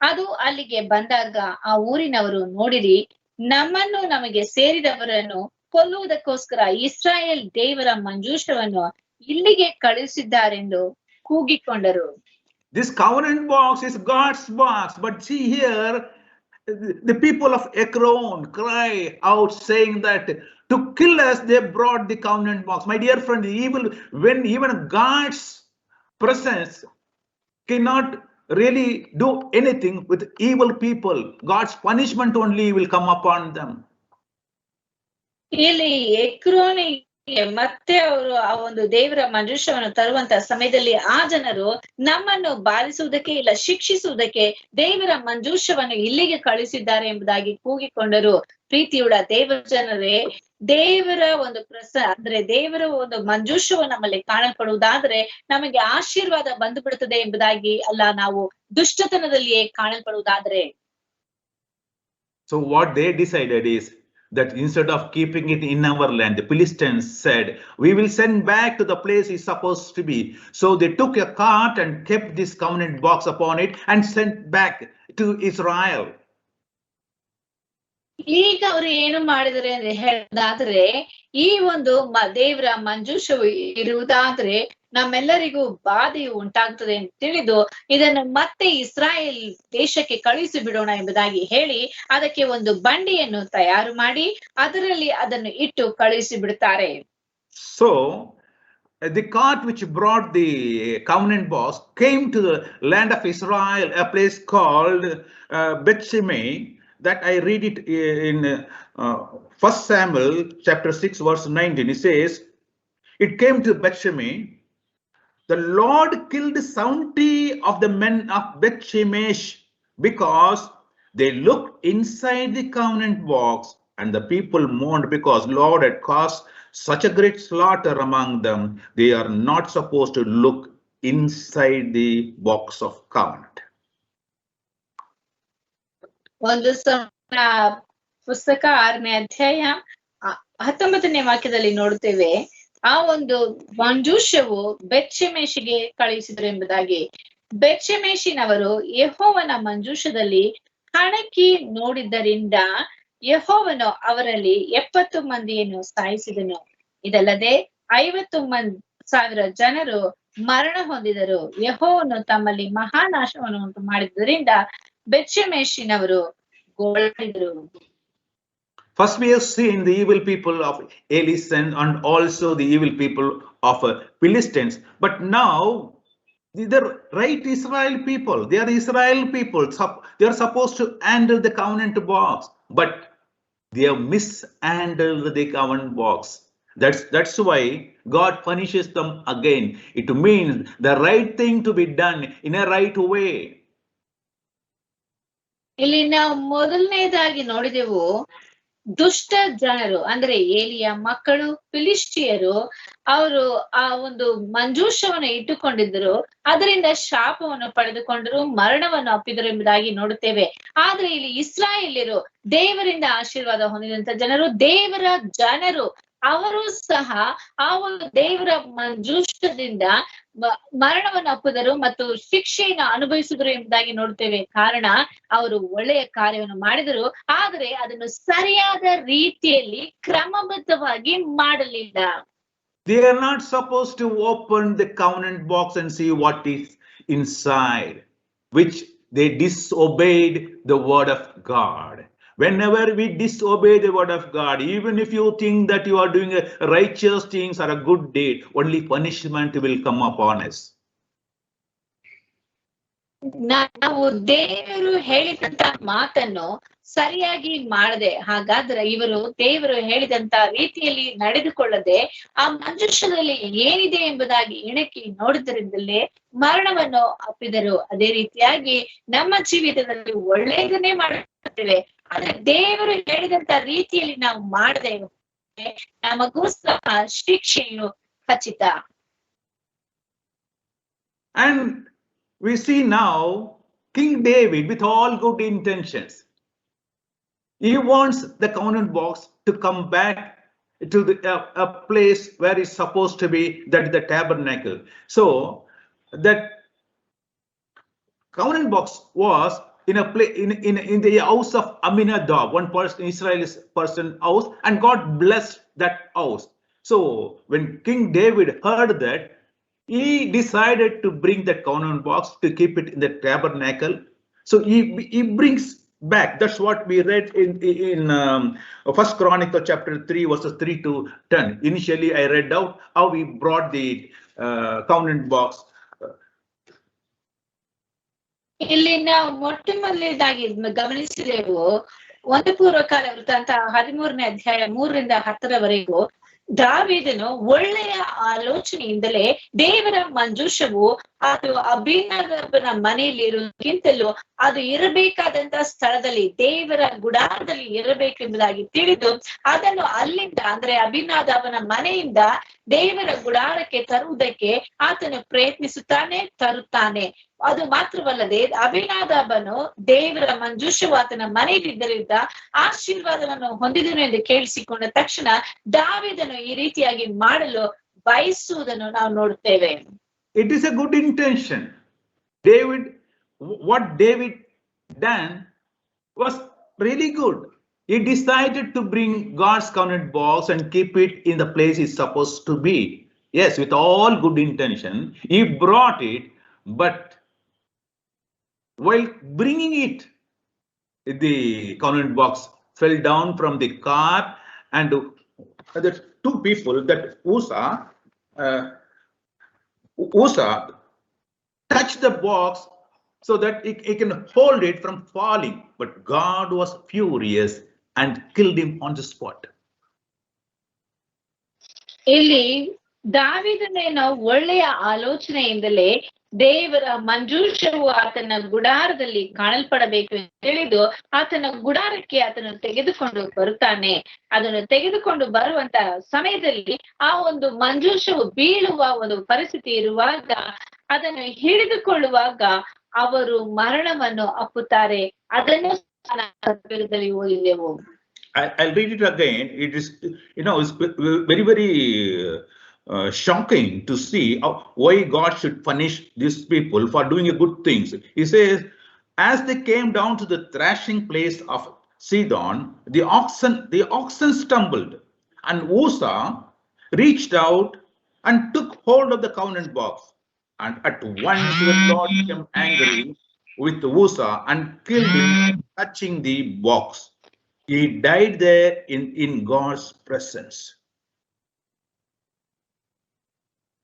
ಅದು ಅಲ್ಲಿಗೆ ಬಂದಾಗ ಆ ಊರಿನವರು ನೋಡಿರಿ, ನಮ್ಮನ್ನು ನಮಗೆ ಸೇರಿದವರನ್ನು ಕೊಲ್ಲುವುದಕ್ಕೋಸ್ಕರ ಇಸ್ರಾಯೇಲ್ ದೇವರ ಮಂಜೂಷವನ್ನು ಇಲ್ಲಿಗೆ ಕಳುಹಿಸಿದ್ದಾರೆಂದು ಕೂಗಿಕೊಂಡರು. This covenant box is God's box, but see here, the people of Ekron cry out saying that to kill us, they brought the covenant box. My dear friend, evil, when even God's presence cannot really do anything with evil people, God's punishment only will come upon them. ಇಲ್ಲಿ ಎಕ್ರೋನಿಗೆ ಮತ್ತೆ ಅವರು ಆ ಒಂದು ದೇವರ ಮಂಜೂಷವನ್ನು ತರುವಂತ ಸಮಯದಲ್ಲಿ ಆ ಜನರು ನಮ್ಮನ್ನು ಬಾಧಿಸುವುದಕ್ಕೆ ಇಲ್ಲ ಶಿಕ್ಷಿಸುವುದಕ್ಕೆ ದೇವರ ಮಂಜೂಷವನ್ನು ಇಲ್ಲಿಗೆ ಕಳಿಸಿದ್ದಾರೆ ಎಂಬುದಾಗಿ ಕೂಗಿಕೊಂಡರು. ಪ್ರೀತಿಯುಳ್ಳ ದೇವ ಜನರೇ, ದೇವರ ಒಂದು ಅಂದ್ರೆ ದೇವರ ಒಂದು ಮಂಜೂಷವು ನಮ್ಮಲ್ಲಿ ಕಾಣಲ್ಪಡುವುದಾದ್ರೆ ನಮಗೆ ಆಶೀರ್ವಾದ ಬಂದು ಬಿಡುತ್ತದೆ ಎಂಬುದಾಗಿ ಅಲ್ಲ, ನಾವು ದುಷ್ಟತನದಲ್ಲಿಯೇ ಕಾಣಲ್ಪಡುವುದಾದ್ರೆ. So what they decided is that instead of keeping it in our land, the Philistines said, we will send back to the place it's supposed to be. So they took a cart and kept this covenant box upon it and sent back to Israel. ಈಗ ಅವರು ಏನು ಮಾಡಿದರೆ ಅಂದ್ರೆ ಹೇಳೋದಾದ್ರೆ, ಈ ಒಂದು ದೇವರ ಮಂಜೂಷವು ಇರುವುದಾದ್ರೆ ನಮ್ಮೆಲ್ಲರಿಗೂ ಬಾಧೆಯು ಉಂಟಾಗ್ತದೆ ಅಂತ ತಿಳಿದು ಇದನ್ನು ಮತ್ತೆ ಇಸ್ರಾಯೇಲ್ ದೇಶಕ್ಕೆ ಕಳುಹಿಸಿ ಬಿಡೋಣ ಎಂಬುದಾಗಿ ಹೇಳಿ ಅದಕ್ಕೆ ಒಂದು ಬಂಡಿಯನ್ನು ತಯಾರು ಮಾಡಿ ಅದರಲ್ಲಿ ಅದನ್ನು ಇಟ್ಟು ಕಳುಹಿಸಿ ಬಿಡುತ್ತಾರೆ. So the cart which brought the covenant box came to the land of Israel, a place called Bethshemesh, that I read it in 1 Samuel chapter 6 verse 19. It says, it came to Bethshemesh. The Lord killed 70 of the men of Bethshemesh because they looked inside the covenant box, and the people mourned because Lord had caused such a great slaughter among them. They are not supposed to look inside the box of covenant. ಒಂದು ಪುಸ್ತಕ 6ನೇ ಅಧ್ಯಾಯ 19ನೇ ವಾಕ್ಯದಲ್ಲಿ ನೋಡುತ್ತೇವೆ, ಆ ಒಂದು ಮಂಜೂಷವು ಬೆತ್ಷೆಮೆಷಿಗೆ ಕಳುಹಿಸಿದರು ಎಂಬುದಾಗಿ. ಬೆತ್ಷೆಮೆಷಿನವರು ಯೆಹೋವನ ಮಂಜೂಷದಲ್ಲಿ ಕಣಕಿ ನೋಡಿದ್ದರಿಂದ ಯೆಹೋವನು ಅವರಲ್ಲಿ 70 ಮಂದಿಯನ್ನು ಸಾಯಿಸಿದನು. ಇದಲ್ಲದೆ 50,000 ಜನರು ಮರಣ ಹೊಂದಿದರು. ಯೆಹೋವನು ತಮ್ಮಲ್ಲಿ ಮಹಾನಾಶವನ್ನು ಉಂಟು ಮಾಡಿದ್ದರಿಂದ ಬೆತ್ಷೆಮೆಷಿನವರು ಗೋಳಾಡಿದರು. First we have seen the evil people of Elisha and also the evil people of Philistines. But now the right Israel people, they are Israel people. They are supposed to handle the covenant box, but they have mishandled the covenant box. That's why God punishes them again. It means the right thing to be done in a right way. ಇಲ್ಲಿ ನಾವು ಮೊದಲನೇದಾಗಿ ನೋಡಿದೆವು, ದುಷ್ಟ ಜನರು ಅಂದ್ರೆ ಏಲಿಯ ಮಕ್ಕಳು ಫಿಲಿಷ್ಟಿಯರು, ಅವರು ಆ ಒಂದು ಮಂಜೂಷವನ್ನು ಇಟ್ಟುಕೊಂಡಿದ್ದರು, ಅದರಿಂದ ಶಾಪವನ್ನು ಪಡೆದುಕೊಂಡರು, ಮರಣವನ್ನು ಅಪ್ಪಿದರು ಎಂಬುದಾಗಿ ನೋಡುತ್ತೇವೆ. ಆದ್ರೆ ಇಲ್ಲಿ ಇಸ್ರಾಯೇಲ್ಯರು ದೇವರಿಂದ ಆಶೀರ್ವಾದ ಹೊಂದಿದಂತ ಜನರು, ದೇವರ ಜನರು, ಅವರು ಸಹ ಆ ಒಂದು ದೇವರ ಮಂಜೂಷದಿಂದ ಮರಣವನ್ನು ಅಪ್ಪಿದರು ಮತ್ತು ಶಿಕ್ಷೆಯನ್ನು ಅನುಭವಿಸಿದರು ಎಂಬುದಾಗಿ ನೋಡುತ್ತೇವೆ. ಕಾರಣ ಅವರು ಒಳ್ಳೆಯ ಕಾರ್ಯವನ್ನು ಮಾಡಿದರು, ಆದರೆ ಅದನ್ನು ಸರಿಯಾದ ರೀತಿಯಲ್ಲಿ ಕ್ರಮಬದ್ಧವಾಗಿ ಮಾಡಲಿಲ್ಲ. They are not supposed to open the covenant box and see what is inside, which they disobeyed the word of God. Whenever we disobey the word of God, even if you think that you are doing a righteous things or a good deed, only punishment will come upon us. ನಾವು ದೇವರು ಹೇಳಿದಂತ ಮಾತನ್ನು ಸರಿಯಾಗಿ ಮಾಡದೆ, ಹಾಗಾದ್ರೆ ಇವರು ದೇವರು ಹೇಳಿದಂತ ರೀತಿಯಲ್ಲಿ ನಡೆದುಕೊಳ್ಳದೆ ಆ ಮಂಜೂಷದಲ್ಲಿ ಏನಿದೆ ಎಂಬುದಾಗಿ ಇಣಕಿ ನೋಡಿದ್ರಿಂದಲೇ ಮರಣವನ್ನು ಅಪ್ಪಿದರು. ಅದೇ ರೀತಿಯಾಗಿ ನಮ್ಮ ಜೀವಿತದಲ್ಲಿ ಒಳ್ಳೆಯದನ್ನೇ ಮಾಡುತ್ತೇವೆ, ಆದ್ರೆ ದೇವರು ಹೇಳಿದಂತ ರೀತಿಯಲ್ಲಿ ನಾವು ಮಾಡದೆ ನಮಗೂ ಸಹ ಶಿಕ್ಷೆಯು ಖಚಿತ. And we see now King David with all good intentions. He wants the covenant box to come back to a place where it's supposed to be, that is the tabernacle. So that covenant box was in a place in the house of Aminadab, one person, Israel's person house, and God blessed that house. So when King David heard that, he decided to bring that covenant box to keep it in the tabernacle. So he brings back. That's what we read in First Chronicle chapter 3 verses 3 to 10. Initially, I read out how he brought the covenant box. ಇಲ್ಲಿ ನಾವು ಮೊಟ್ಟ ಮೊದಲನೇದಾಗಿ ಗಮನಿಸಿದೆವು, ಒಂದು ಪೂರ್ವಕಾಲ ವೃತ್ತಾಂತ 13ನೇ ಅಧ್ಯಾಯ 3ರಿಂದ 10ರವರೆಗೂ ದಾವೀದನು ಒಳ್ಳೆಯ ಆಲೋಚನೆಯಿಂದಲೇ ದೇವರ ಮಂಜೂಷವು ಅದು ಅಭಿನಾದಾಬನ ಮನೆಯಲ್ಲಿ ಇರುವುದಕ್ಕಿಂತಲೂ ಅದು ಇರಬೇಕಾದಂತ ಸ್ಥಳದಲ್ಲಿ ದೇವರ ಗುಡಾರದಲ್ಲಿ ಇರಬೇಕೆಂಬುದಾಗಿ ತಿಳಿದು ಅದನ್ನು ಅಲ್ಲಿಂದ ಅಂದ್ರೆ ಅಭಿನಾದಾಬನ ಮನೆಯಿಂದ ದೇವರ ಗುಡಾರಕ್ಕೆ ತರುವುದಕ್ಕೆ ಆತನು ಪ್ರಯತ್ನಿಸುತ್ತಾನೆ, ತರುತ್ತಾನೆ. ಅದು ಮಾತ್ರವಲ್ಲದೆ ಅಭಿನಾದಾಬನು ದೇವರ ಮಂಜೂಷವು ಆತನ ಮನೆಯಲ್ಲಿದ್ದರಿಂದ ಆಶೀರ್ವಾದವನ್ನು ಹೊಂದಿದನು ಎಂದು ಕೇಳಿಸಿಕೊಂಡ ತಕ್ಷಣ ದಾವೀದನು ಈ ರೀತಿಯಾಗಿ ಮಾಡಲು ಬಯಸುವುದನ್ನು ನಾವು ನೋಡುತ್ತೇವೆ. It is a good intention. What David done was really good. He decided to bring God's covenant box and keep it in the place it's supposed to be. Yes, with all good intention, he brought it, but while bringing it, the covenant box fell down from the car, and the two people, that Uzzah touched the box so that he can hold it from falling, but God was furious and killed him on the spot. ಇಲ್ಲಿ ದಾವೀದನೇನೋ ಒಳ್ಳೆಯ ಆಲೋಚನೆಯಿಂದಲೇ ದೇವರ ಮಂಜೂಷವು ಆತನ ಗುಡಾರದಲ್ಲಿ ಕಾಣಲ್ಪಡಬೇಕು ಎಂದು ತಿಳಿದು ಆತನ ಗುಡಾರಕ್ಕೆ ಆತನು ತೆಗೆದುಕೊಂಡು ಬರುತ್ತಾನೆ. ಅದನ್ನು ತೆಗೆದುಕೊಂಡು ಬರುವಂತ ಸಮಯದಲ್ಲಿ ಆ ಒಂದು ಮಂಜೂಷವು ಬೀಳುವ ಒಂದು ಪರಿಸ್ಥಿತಿ ಇರುವಾಗ ಅದನ್ನು ಹಿಡಿದುಕೊಳ್ಳುವಾಗ ಅವರು ಮರಣವನ್ನು ಅಪ್ಪುತ್ತಾರೆ. ಅದನ್ನು ಓದಿದೆವು. I'll read it again. It is, it's very, very shocking to see why God should punish these people for doing good things. He says, as they came down to the thrashing place of Sidon, the oxen stumbled, and Uzzah reached out and took hold of the covenant box. And at once the Lord became angry with Uzzah and killed him, touching the box. He died there in God's presence.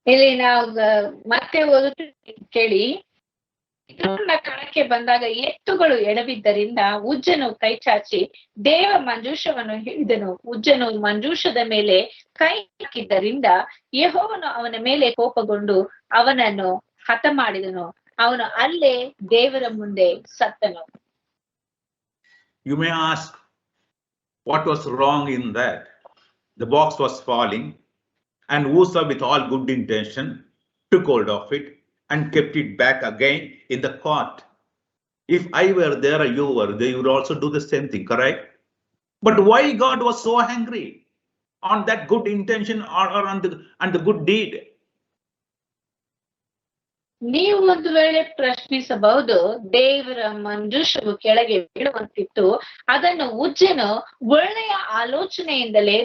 ಇಲ್ಲಿ ನಾವು ಮತ್ತೆ ಓದುತ್ತೀವಿ ಕೇಳಿ. ಕಣಕ್ಕೆ ಬಂದಾಗ ಎತ್ತುಗಳು ಎಡವಿದ್ದರಿಂದ ಉಜ್ಜನು ಕೈ ಚಾಚಿ ದೇವ ಮಂಜೂಷವನ್ನು ಹಿಡಿದನು. ಉಜ್ಜನು ಮಂಜೂಷದ ಮೇಲೆ ಕೈ ಹಾಕಿದ್ದರಿಂದ ಯೆಹೋವನು ಅವನ ಮೇಲೆ ಕೋಪಗೊಂಡು ಅವನನ್ನು ಹತ ಮಾಡಿದನು. ಅವನು ಅಲ್ಲೇ ದೇವರ ಮುಂದೆ ಸತ್ತನು. You may ask, what was wrong in that? The box was falling, and Uzzah, with all good intention, took hold of it and kept it back again in the court. If I were there or you were there, you would also do the same thing, correct? But why God was so angry on that good intention or on the good deed? ನೀವು ಒಂದು ವೇಳೆ ಪ್ರಶ್ನಿಸಬಹುದು, ದೇವರ ಮಂಜೂಷವು ಕೆಳಗೆ ಬೀಳುವಂತಿತ್ತು, ಅದನ್ನು ಉಜ್ಜನು ಒಳ್ಳೆಯ ಆಲೋಚನೆಯಿಂದಲೇ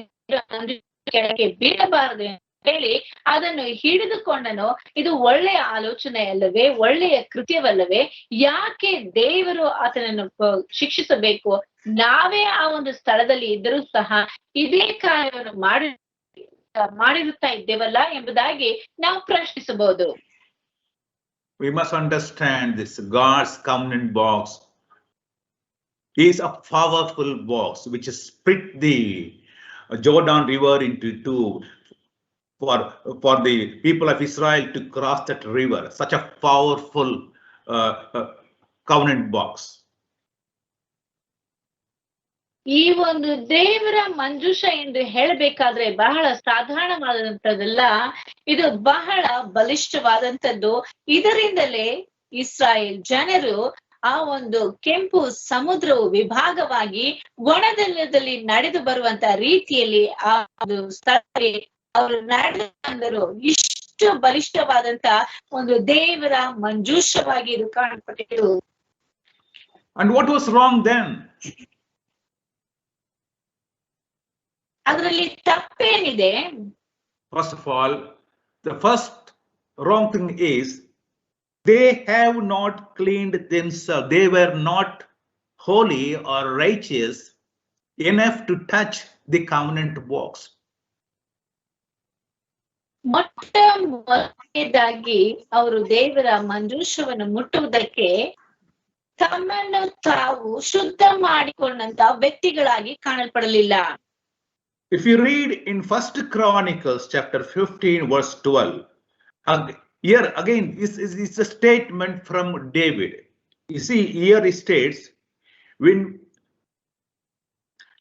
ಕೆಳಗೆ ಬೀಳಬಾರದು ಹೇಳಿ ಅದನ್ನು ಹಿಡಿದುಕೊಂಡನು. ಇದು ಒಳ್ಳೆಯ ಆಲೋಚನೆ ಅಲ್ಲವೇ? ಒಳ್ಳೆಯ ಕೃತ್ಯವಲ್ಲವೇ? ಯಾಕೆ ದೇವರು ಆತನನ್ನು ಶಿಕ್ಷಿಸಬೇಕು? ನಾವೇ ಆ ಒಂದು ಸ್ಥಳದಲ್ಲಿ ಇದ್ದರೂ ಸಹ ಇದೇ ಕಾರ್ಯವನ್ನು ಮಾಡಿರುತ್ತಾ ಇದ್ದೇವಲ್ಲ ಎಂಬುದಾಗಿ ನಾವು ಪ್ರಶ್ನಿಸಬಹುದು. We must understand this. God's covenant box is a powerful box which split the Jordan River into two for the people of Israel to cross that river. Such a powerful covenant box. ಈ ಒಂದು ದೇವರ ಮಂಜೂಷ ಎಂದು ಹೇಳಬೇಕಾದ್ರೆ ಬಹಳ ಸಾಧಾರಣವಾದಂತದ್ದಲ್ಲ, ಇದು ಬಹಳ ಬಲಿಷ್ಠವಾದಂತದ್ದು. ಇದರಿಂದಲೇ ಇಸ್ರಾಯೇಲ್ ಜನರು ಆ ಒಂದು ಕೆಂಪು ಸಮುದ್ರವು ವಿಭಾಗವಾಗಿ ಒಣದಲ್ಲಿ ನಡೆದು ಬರುವಂತ ರೀತಿಯಲ್ಲಿ ಆ ಒಂದು ಸ್ಥಳದಲ್ಲಿ ಅವರು ನಡೆದರು. ಇಷ್ಟು ಬಲಿಷ್ಠವಾದಂತ ಒಂದು ದೇವರ ಮಂಜೂಷವಾಗಿ ಇದು ಕಾಣಲ್ಪಟ್ಟಿದ್ದು. And what was wrong then? ಅದರಲ್ಲಿ ತಪ್ಪೇನಿದೆ? First of all, the first wrong thing is they have not cleaned themselves. They were not holy or righteous enough to touch the covenant box. ಮೊಟ್ಟ ಮೊದಲನೇದಾಗಿ ಅವರು ದೇವರ ಮಂಜೂಷವನ್ನು ಮುಟ್ಟುವುದಕ್ಕೆ ತಮ್ಮನ್ನು ತಾವು ಶುದ್ಧ ಮಾಡಿಕೊಂಡಂತ ವ್ಯಕ್ತಿಗಳಾಗಿ ಕಾಣಲ್ಪಡಲಿಲ್ಲ. If you read in 1 Chronicles chapter 15 verse 12, here again it's a statement from David. You see, here it states, when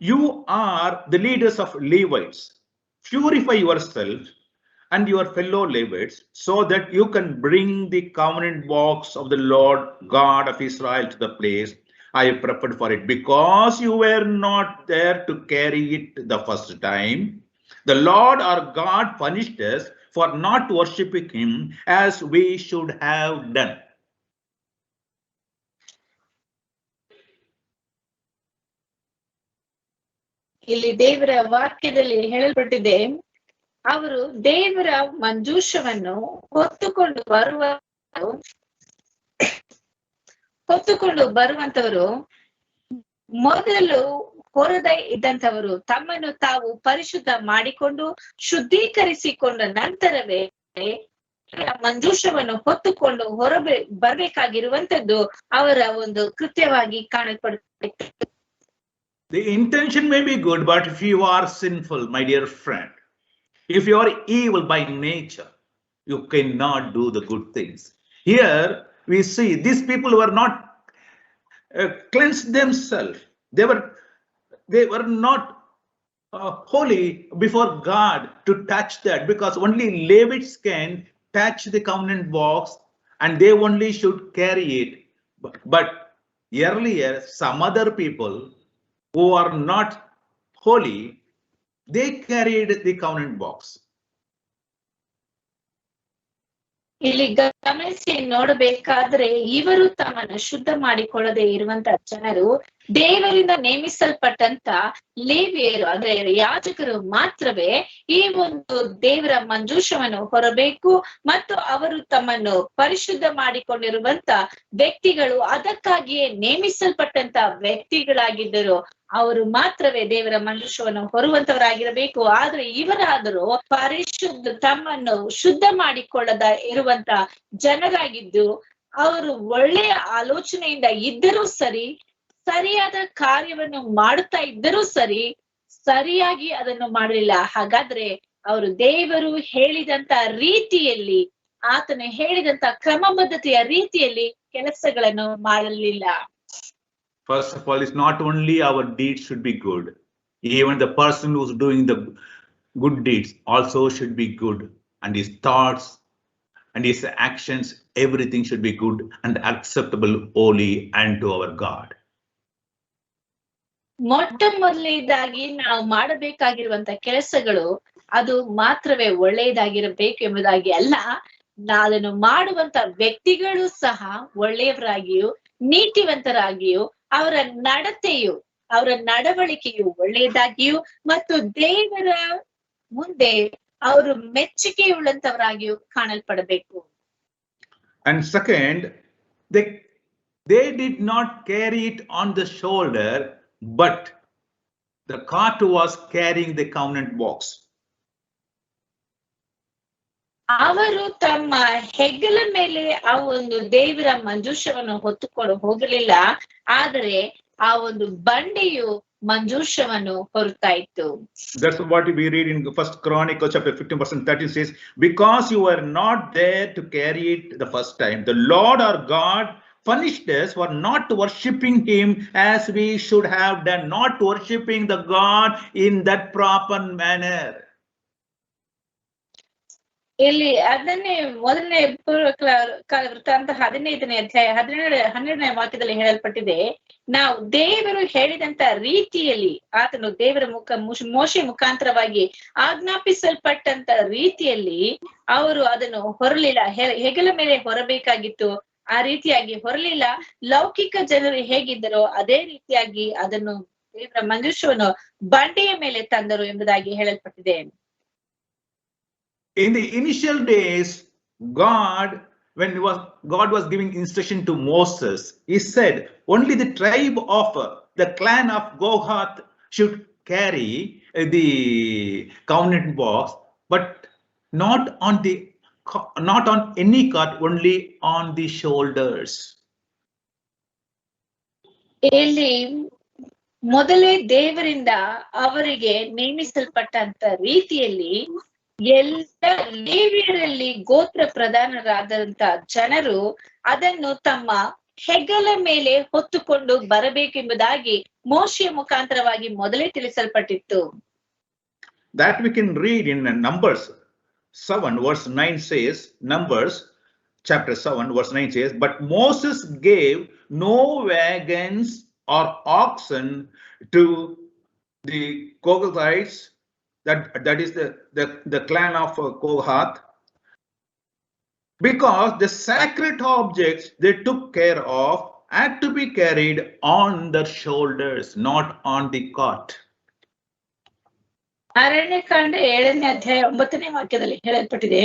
you are the leaders of Levites, purify yourself and your fellow Levites so that you can bring the covenant box of the Lord God of Israel to the place I have prepared for it, because you were not there to carry it the first time. The Lord our God punished us for not worshiping him as we should have done. ಇಲ್ಲಿ ದೇವರ ವಾಕ್ಯದಲ್ಲಿ ಹೇಳಲ್ಪಟ್ಟಿದೆ, ಅವರು ದೇವರ ಮಂಜೂಷವನ್ನು ಹೊತ್ತುಕೊಂಡು ಬರುವಂತವರು ಮೊದಲು ಹೊರದೇ ಇದ್ದಂತವರು ತಮ್ಮನ್ನು ತಾವು ಪರಿಶುದ್ಧ ಮಾಡಿಕೊಂಡು ಶುದ್ಧೀಕರಿಸಿಕೊಂಡ ನಂತರವೇ ಮಂಜೂಷವನ್ನು ಹೊತ್ತುಕೊಂಡು ಬರ್ಬೇಕಾಗಿರುವಂತದ್ದು ಅವರ ಒಂದು ಕೃತ್ಯವಾಗಿ ಕಾಣಲ್ಪಡುತ್ತೆ. The intention may be good, but if you are sinful, my dear friend, if you are evil by nature, you cannot do the good things. Here we see these people were not cleansed themselves. They were not holy before God to touch that, because only Levites can touch the covenant box and they only should carry it. But earlier, some other people who are not holy, they carried the covenant box. ಇಲ್ಲಿ ಗಮನಿಸಿ ನೋಡಬೇಕಾದ್ರೆ ಇವರು ತಮ್ಮನ್ನು ಶುದ್ಧ ಮಾಡಿಕೊಳ್ಳದೆ ಇರುವಂತ ಜನರು ದೇವರಿಂದ ನೇಮಿಸಲ್ಪಟ್ಟಂತ ಲೇವಿಯರು ಅಂದ್ರೆ ಯಾಜಕರು ಮಾತ್ರವೇ ಈ ಒಂದು ದೇವರ ಮಂಜೂಷವನ್ನು ಹೊರಬೇಕು ಮತ್ತು ಅವರು ತಮ್ಮನ್ನು ಪರಿಶುದ್ಧ ಮಾಡಿಕೊಂಡಿರುವಂತ ವ್ಯಕ್ತಿಗಳು, ಅದಕ್ಕಾಗಿಯೇ ನೇಮಿಸಲ್ಪಟ್ಟಂತ ವ್ಯಕ್ತಿಗಳಾಗಿದ್ದರು. ಅವರು ಮಾತ್ರವೇ ದೇವರ ಮಂಜೂಷವನ್ನು ಹೊರುವಂತವರಾಗಿರಬೇಕು. ಆದ್ರೆ ಇವರಾದರೂ ತಮ್ಮನ್ನು ಶುದ್ಧ ಮಾಡಿಕೊಳ್ಳದ ಇರುವಂತ ಜನರಾಗಿದ್ದು, ಅವರು ಒಳ್ಳೆಯ ಆಲೋಚನೆಯಿಂದ ಇದ್ದರೂ ಸರಿ, ಸರಿಯಾದ ಕಾರ್ಯವನ್ನು ಮಾಡುತ್ತಾ ಇದ್ದರೂ ಸರಿ, ಸರಿಯಾಗಿ ಅದನ್ನು ಮಾಡಲಿಲ್ಲ. ಹಾಗಾದ್ರೆ ಅವರು ದೇವರು ಹೇಳಿದಂತ ರೀತಿಯಲ್ಲಿ, ಆತನು ಹೇಳಿದಂತ ಕ್ರಮಬದ್ಧತೆಯ ರೀತಿಯಲ್ಲಿ ಕೆಲಸಗಳನ್ನು ಮಾಡಲಿಲ್ಲ. First of all, it's not only our deeds should be good, even the person who's doing the good deeds also should be good, and his thoughts and his actions, everything should be good and acceptable only unto our God. ಮೊಟ್ಟ ಮೊದಲನೇದಾಗಿ ನಾವು ಮಾಡಬೇಕಾಗಿರುವಂತ ಕೆಲಸಗಳು ಅದು ಮಾತ್ರವೇ ಒಳ್ಳೆಯದಾಗಿರಬೇಕು ಎಂಬುದಾಗಿ ಅಲ್ಲ, ಅದನ್ನು ಮಾಡುವಂತ ವ್ಯಕ್ತಿಗಳು ಸಹ ಒಳ್ಳೆಯವರಾಗಿಯೂ ನೀತಿವಂತರಾಗಿಯೂ ಅವರ ನಡತೆಯು, ಅವರ ನಡವಳಿಕೆಯು ಒಳ್ಳೆಯದಾಗಿಯೂ ಮತ್ತು ದೇವರ ಮುಂದೆ ಅವರು ಮೆಚ್ಚುಗೆಯುಳ್ಳಂತವರಾಗಿಯೂ ಕಾಣಲ್ಪಡಬೇಕು. And second, they did not carry it on the shoulder, but the cart was carrying the covenant box. ಅವರು ತಮ್ಮ ಹೆಗಲ ಮೇಲೆ ಆ ಒಂದು ದೇವರ ಮಂಜೂಷವನ್ನು ಹೊತ್ತುಕೊಂಡು ಹೋಗಲಿಲ್ಲ, ಆದರೆ ಆ ಒಂದು ಬಂಡೆಯು ಮಂಜೂಷವನ್ನು ಹೊರುತ್ತಾ ಇತ್ತು. That's what we read in 1 Chronicles chapter 15 verse 13 says, because you were not there to carry it the first time, the Lord our God punished us for not worshipping him as we should have done, not worshipping the God in that proper manner. ಇಲ್ಲಿ ಅದನ್ನೇ ಮೊದಲನೇ ಪೂರ್ವಕಾಲ ವೃತ್ತಾಂತ 15ನೇ ಅಧ್ಯಾಯ 12ನೇ ವಾಕ್ಯದಲ್ಲಿ ಹೇಳಲ್ಪಟ್ಟಿದೆ, ನಾವು ದೇವರು ಹೇಳಿದಂತ ರೀತಿಯಲ್ಲಿ, ಆತನು ದೇವರ ಮೋಶೆ ಮುಖಾಂತರವಾಗಿ ಆಜ್ಞಾಪಿಸಲ್ಪಟ್ಟಂತ ರೀತಿಯಲ್ಲಿ ಅವರು ಅದನ್ನು ಹೊರಲಿಲ್ಲ. ಹೆಗಲ ಮೇಲೆ ಹೊರಬೇಕಾಗಿತ್ತು, ಆ ರೀತಿಯಾಗಿ ಹೊರಲಿಲ್ಲ. ಲೌಕಿಕ ಜನರು ಹೇಗಿದ್ದರೋ ಅದೇ ರೀತಿಯಾಗಿ ಅದನ್ನು ದೇವರ ಮಂಜೂಷವನ್ನು ಬಂಡೆಯ ಮೇಲೆ ತಂದರು ಎಂಬುದಾಗಿ ಹೇಳಲ್ಪಟ್ಟಿದೆ. In the initial days, when God was giving instruction to Moses, he said only the tribe of the clan of Kohath should carry the covenant box, but not on any cart, only on the shoulders. ಇಲ್ಲಿ ಮೊದಲೇ ದೇವರಿಂದ ಅವರಿಗೆ ನೇಮಿಸಲ್ಪಟ್ಟಂತ ರೀತಿಯಲ್ಲಿ ಎಲ್ಲ ಲೇವಿಯರಲ್ಲಿ ಗೋತ್ರ ಪ್ರಧಾನರಾದಂತ ಜನರು ಅದನ್ನು ತಮ್ಮ ಹೆಗಲ ಮೇಲೆ ಹೊತ್ತುಕೊಂಡು ಬರಬೇಕೆಂಬುದಾಗಿ ಮೋಶೆಯ ಮುಖಾಂತರವಾಗಿ ಮೊದಲೇ ತಿಳಿಸಲ್ಪಟ್ಟಿತ್ತು. That we can read in Numbers 7 verse 9 says, Numbers chapter 7 verse 9 says, but Moses gave no wagons or oxen to the Kohathites, that is the clan of Kohath, because the sacred objects they took care of had to be carried on their shoulders, not on the cart. Aranya Kanda 7ನೇ ಅಧ್ಯಾಯ 9ನೇ ವಾಕ್ಯದಲ್ಲಿ ಹೇಳಲ್ಪಟ್ಟಿದೆ,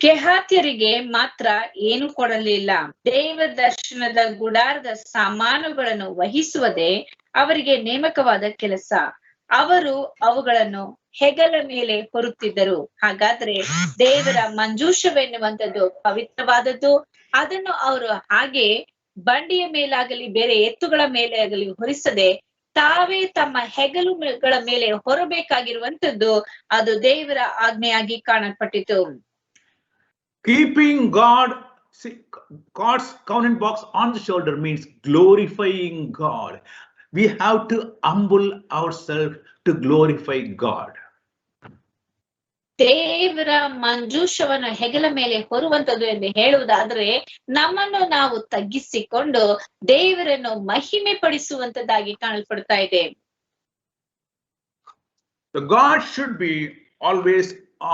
ಕೆಹಾತ್ಯರಿಗೆ ಮಾತ್ರ ಏನು ಕೊಡಲಿಲ್ಲ. ದೇವ ದರ್ಶನದ ಗುಡಾರದ ಸಾಮಾನುಗಳನ್ನು ವಹಿಸುವುದೇ ಅವರಿಗೆ ನೇಮಕವಾದ ಕೆಲಸ. ಅವರು ಅವುಗಳನ್ನು ಹೆಗಲ ಮೇಲೆ ಹೊರುತ್ತಿದ್ದರು. ಹಾಗಾದ್ರೆ ದೇವರ ಮಂಜೂಷವೆನ್ನುವಂಥದ್ದು ಪವಿತ್ರವಾದದ್ದು. ಅದನ್ನು ಅವರು ಹಾಗೆ ಬಂಡಿಯ ಮೇಲಾಗಲಿ ಬೇರೆ ಎತ್ತುಗಳ ಮೇಲೆ ಆಗಲಿ ಹೊರಿಸದೆ ತಾವೇ ತಮ್ಮ ಹೆಗಲುಗಳ ಮೇಲೆ ಹೊರಬೇಕಾಗಿರುವಂತದ್ದು ಅದು ದೇವರ ಆಜ್ಞೆಯಾಗಿ ಕಾಣಲ್ಪಟ್ಟಿತು. Keeping God's covenant box on the shoulder means glorifying God. We have to humble ourselves to glorify God. ದೇವರ ಮಂಜೂಷವನ್ನು ಹೆಗಲ ಮೇಲೆ ಹೊರುವಂತದ್ದು ಎಂದು ಹೇಳುವುದಾದ್ರೆ ನಮ್ಮನ್ನು ನಾವು ತಗ್ಗಿಸಿಕೊಂಡು ದೇವರನ್ನು ಮಹಿಮೆ ಪಡಿಸುವಂತದ್ದಾಗಿ ಕಾಣಲ್ಪಡ್ತಾ ಇದೆ. The God should be always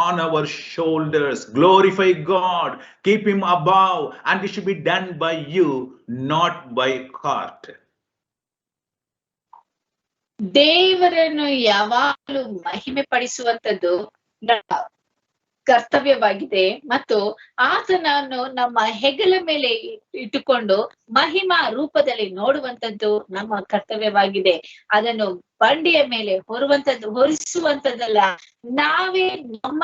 on our shoulders. Glorify God, keep him above, and it should be done by you, not by cart. ದೇವರನ್ನು ಯಾವಾಗಲೂ ಮಹಿಮೆ ಪಡಿಸುವಂತದ್ದು ಕರ್ತವ್ಯವಾಗಿದೆ ಮತ್ತು ಆತನನ್ನು ನಮ್ಮ ಹೆಗಲ ಮೇಲೆ ಇಟ್ಟುಕೊಂಡು ಮಹಿಮಾ ರೂಪದಲ್ಲಿ ನೋಡುವಂತದ್ದು ನಮ್ಮ ಕರ್ತವ್ಯವಾಗಿದೆ. ಅದನ್ನು ಬಂಡಿಯ ಮೇಲೆ ಹೊರಿಸುವಂತದ್ದಲ್ಲ, ನಾವೇ ನಮ್ಮ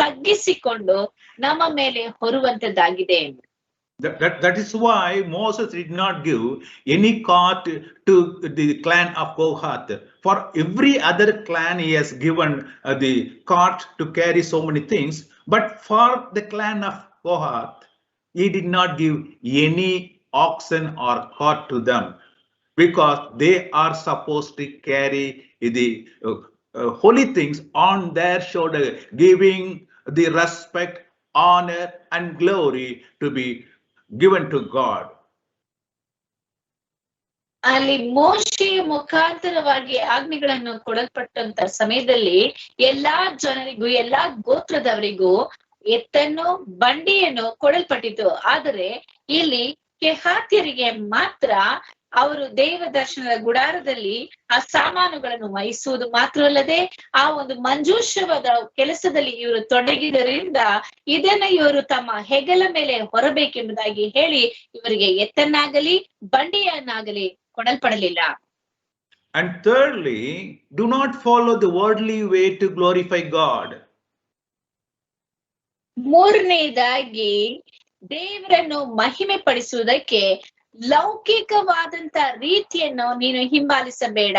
ತಗ್ಗಿಸಿಕೊಂಡು ನಮ್ಮ ಮೇಲೆ ಹೊರುವಂತದ್ದಾಗಿದೆ. That is why Moses did not give any cart to the clan of Kohath. For every other clan he has given the cart to carry so many things, but for the clan of Kohath he did not give any oxen or cart to them, because they are supposed to carry the holy things on their shoulder, giving the respect, honor and glory to be given to God. ಅಲ್ಲಿ ಮೋಶೆಯ ಮುಖಾಂತರವಾಗಿ ಆಜ್ಞೆಗಳನ್ನು ಕೊಡಲ್ಪಟ್ಟಂತ ಸಮಯದಲ್ಲಿ ಎಲ್ಲಾ ಜನರಿಗೂ ಎಲ್ಲಾ ಗೋತ್ರದವರಿಗೂ ಎತ್ತನ್ನು ಬಂಡಿಯನ್ನು ಕೊಡಲ್ಪಟ್ಟಿತು. ಆದರೆ ಇಲ್ಲಿ ಕೆಹಾತ್ಯರಿಗೆ ಮಾತ್ರ ಅವರು ದೇವ ದರ್ಶನದ ಗುಡಾರದಲ್ಲಿ ಆ ಸಾಮಾನುಗಳನ್ನು ವಹಿಸುವುದು ಮಾತ್ರವಲ್ಲದೆ ಆ ಒಂದು ಮಂಜೂಷವಾದ ಕೆಲಸದಲ್ಲಿ ಇವರು ತೊಡಗಿದ್ದರಿಂದ ಇದನ್ನ ಇವರು ತಮ್ಮ ಹೆಗಲ ಮೇಲೆ ಹೊರಬೇಕೆಂಬುದಾಗಿ ಹೇಳಿ ಇವರಿಗೆ ಎತ್ತನ್ನಾಗಲಿ ಬಂಡಿಯನ್ನಾಗಲಿ ಕೊಡಲ್ಪಡಲಿಲ್ಲ. And thirdly, do not follow the worldly way to glorify God. ಮೂರನೇದಾಗಿ ದೇವರನ್ನು ಮಹಿಮೆ ಪಡಿಸುವುದಕ್ಕೆ ಲೌಕಿಕವಾದಂತ ರೀತಿಯನ್ನು ನೀನು ಹಿಂಬಾಲಿಸಬೇಡ.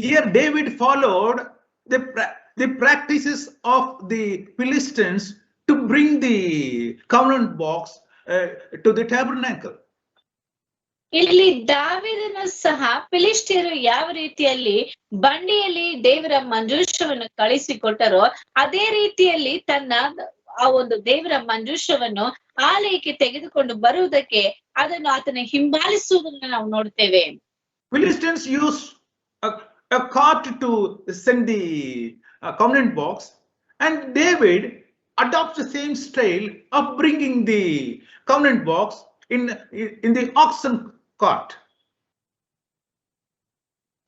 Here David followed the practices of the Philistines to bring the covenant box to the tabernacle. ಇಲ್ಲಿ ದಾವೀದನು ಸಹ ಫಿಲಿಷ್ಟಿಯರು ಯಾವ ರೀತಿಯಲ್ಲಿ ಬಂಡಿಯಲ್ಲಿ ದೇವರ ಮಂಜೂಷವನ್ನು ಕಳಿಸಿಕೊಟ್ಟರೋ ಅದೇ ರೀತಿಯಲ್ಲಿ ತನ್ನ ಆ ಒಂದು ದೇವರ ಮಂಜೂಷವನ್ನು ಆಲಯಕ್ಕೆ ತೆಗೆದುಕೊಂಡು ಬರುವುದಕ್ಕೆ ಅದನ್ನು ಆತನ ಹಿಂಬಾಲಿಸುವುದನ್ನು ನಾವು ನೋಡ್ತೇವೆ. Philistines used a cart to send the covenant box, and David adopts the same style of bringing the covenant box in the oxen cart.